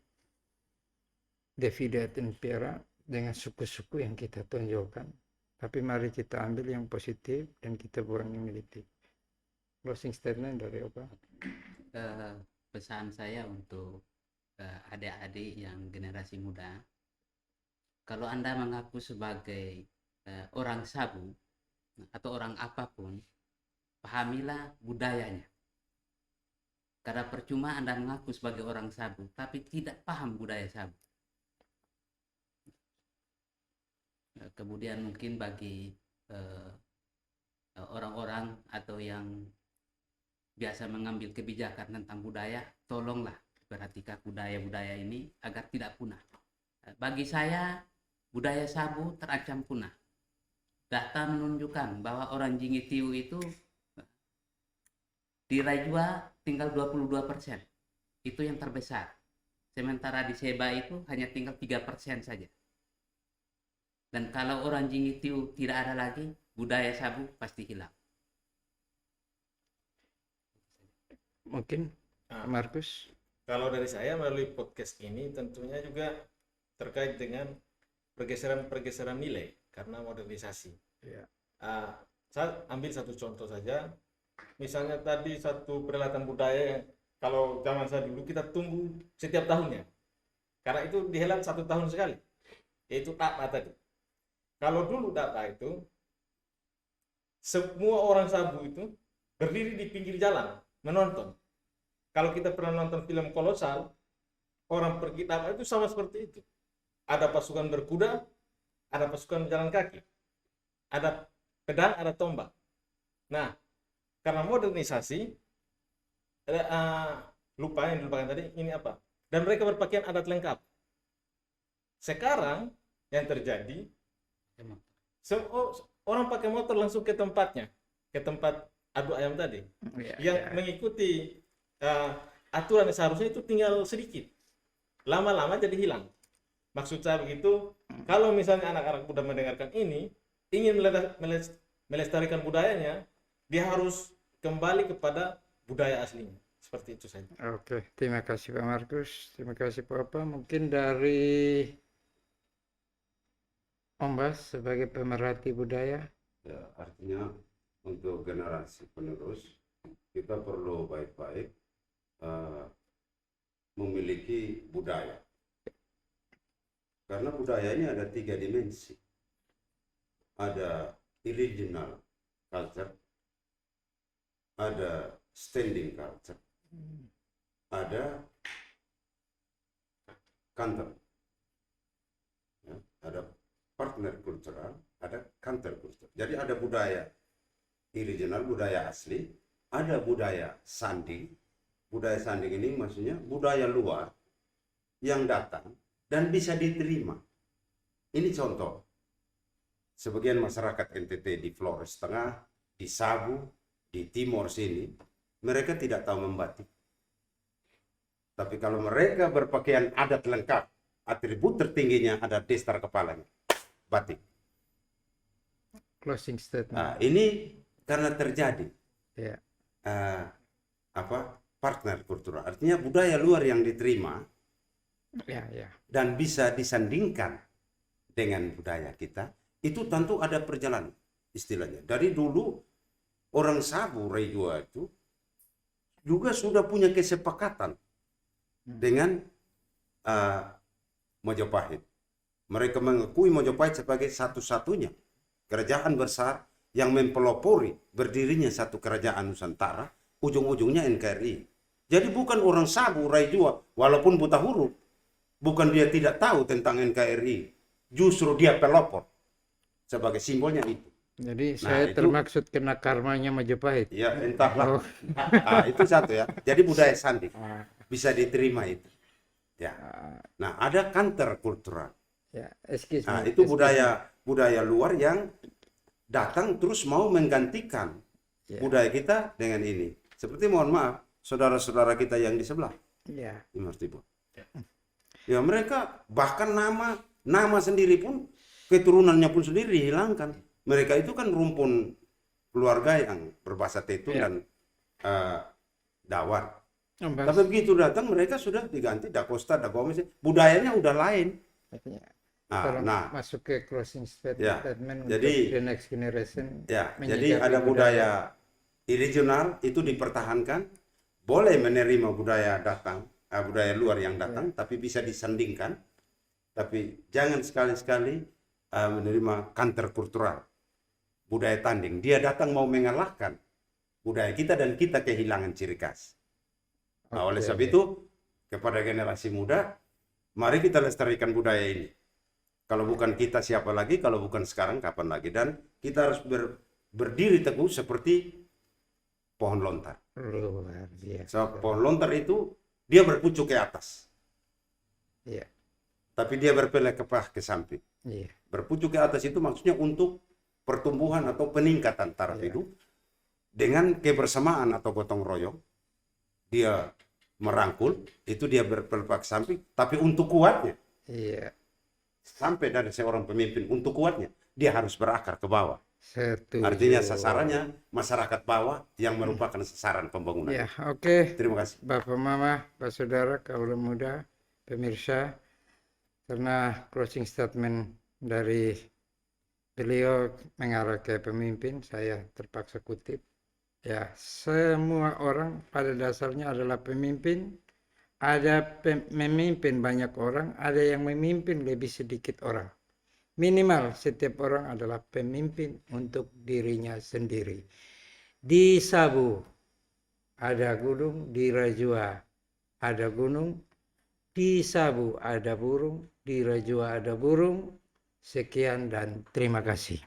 divide et impera dengan suku-suku yang kita tonjolkan. Tapi mari kita ambil yang positif dan kita buang yang negatif. Closing statement dari Opa. Pesan saya untuk adik-adik yang generasi muda, kalau Anda mengaku sebagai orang Sabu atau orang apapun, pahamilah budayanya. Karena percuma Anda mengaku sebagai orang Sabu tapi tidak paham budaya Sabu. Kemudian mungkin bagi orang-orang atau yang biasa mengambil kebijakan tentang budaya, tolonglah perhatikan budaya-budaya ini agar tidak punah. Bagi saya, budaya Sabu terancam punah. Data menunjukkan bahwa orang Jingitiu itu di Raijua tinggal 22%. Itu yang terbesar. Sementara di Seba itu hanya tinggal 3% saja. Dan kalau orang Jingitiu tidak ada lagi, budaya Sabu pasti hilang. Mungkin Markus. Kalau dari saya melalui podcast ini tentunya juga terkait dengan pergeseran-pergeseran nilai karena modernisasi. Ya. Saya ambil satu contoh saja. Misalnya tadi satu perhelatan budaya yang kalau zaman saya dulu kita tunggu setiap tahunnya. Karena itu dihelat 1 tahun sekali. Yaitu Tapa tadi. Kalau dulu Tapa itu semua orang Sabu itu berdiri di pinggir jalan menonton. Kalau kita pernah nonton film Kolosal, orang pergi Tapa itu sama seperti itu. Ada pasukan berkuda, ada pasukan jalan kaki. Ada pedang, ada tombak. Nah, karena modernisasi, lupa yang dilupakan tadi, ini apa? Dan mereka berpakaian adat lengkap. Sekarang yang terjadi, orang pakai motor langsung ke tempatnya, ke tempat adu ayam tadi. Yang mengikuti aturan seharusnya itu tinggal sedikit. Lama-lama jadi hilang. Maksud saya begitu, kalau misalnya anak-anak muda mendengarkan ini, ingin melestarikan budayanya, dia harus kembali kepada budaya aslinya. Seperti itu saja. Oke, terima kasih Pak Markus. Terima kasih Pak Opa. Mungkin dari Om Bas sebagai pemerhati budaya. Ya, artinya untuk generasi penerus kita perlu baik-baik memiliki budaya. Karena budaya ini ada 3 dimensi. Ada original culture, ada standing culture, ada counter, ya, ada partner kultural, ada counter kultural. Jadi ada budaya original, budaya asli, ada budaya sanding. Budaya sanding ini maksudnya budaya luar yang datang dan bisa diterima. Ini contoh. Sebagian masyarakat NTT di Flores Tengah, di Sabu, di Timor sini, mereka tidak tahu membatik. Tapi kalau mereka berpakaian adat lengkap, atribut tertingginya ada destar kepalanya, batik. Closing statement. Nah, ini karena terjadi Ya. partner kultural. Artinya budaya luar yang diterima Ya. dan bisa disandingkan dengan budaya kita, itu tentu ada perjalanan istilahnya. Dari dulu orang Sabu Raijua itu juga sudah punya kesepakatan dengan Majapahit. Mereka mengakui Majapahit sebagai satu-satunya kerajaan besar yang mempelopori berdirinya satu kerajaan Nusantara, ujung-ujungnya NKRI. Jadi bukan orang Sabu Raijua, walaupun buta huruf, bukan dia tidak tahu tentang NKRI, justru dia pelopor sebagai simbolnya itu. Jadi saya termaksud kena karmanya Majapahit. Ya, entahlah. Itu satu ya. Jadi budaya sanding bisa diterima itu. Ya. Nah, ada counter kultural. Ya, excuse Nah, me, itu excuse me. budaya luar yang datang terus mau menggantikan Ya, budaya kita dengan ini. Seperti mohon maaf, saudara-saudara kita yang di sebelah, ya, Mas Tibo. Ya mereka bahkan nama sendiri pun keturunannya pun sendiri dihilangkan. Mereka itu kan rumpun keluarga yang berbahasa Tetun ya. dan eh, Dawar. Mas, Tapi begitu datang mereka sudah diganti Da Costa, Da Gomez, budayanya udah lain. ya. Nah, Sekarang nah, masuk ke closing ya. statement untuk Jadi the next generation ya, jadi menyikapi ada budaya regional itu dipertahankan, boleh menerima budaya datang, budaya luar yang datang, tapi bisa disandingkan. Tapi jangan sekali-sekali menerima counter kultural, budaya tanding. Dia datang mau mengalahkan budaya kita dan kita kehilangan ciri khas. Nah, oleh sebab itu kepada generasi muda, mari kita lestarikan budaya ini. Kalau bukan kita siapa lagi, kalau bukan sekarang kapan lagi. Dan kita harus berdiri teguh seperti pohon lontar. luar biasa. So, pohon lontar itu dia berpucuk ke atas, Iya, tapi dia berpelekepah ke samping. iya, Berpucuk ke atas itu maksudnya untuk pertumbuhan atau peningkatan taraf hidup dengan kebersamaan atau gotong royong. Dia merangkul, itu dia berpelekepah ke samping, tapi untuk kuatnya, iya. sampai dari seorang pemimpin untuk kuatnya, dia harus berakar ke bawah. Setuju. Artinya sasarannya masyarakat bawah yang merupakan sasaran pembangunan. Ya, oke. Terima kasih. Bapak Mama, Pak Saudara, kaula muda, pemirsa, karena closing statement dari beliau mengarah ke pemimpin, saya terpaksa kutip. Ya, semua orang pada dasarnya adalah pemimpin. Ada memimpin banyak orang, ada yang memimpin lebih sedikit orang. Minimal setiap orang adalah pemimpin untuk dirinya sendiri. Di Sabu ada gunung, di Rajua ada gunung, di Sabu ada burung, di Rajua ada burung. Sekian dan terima kasih.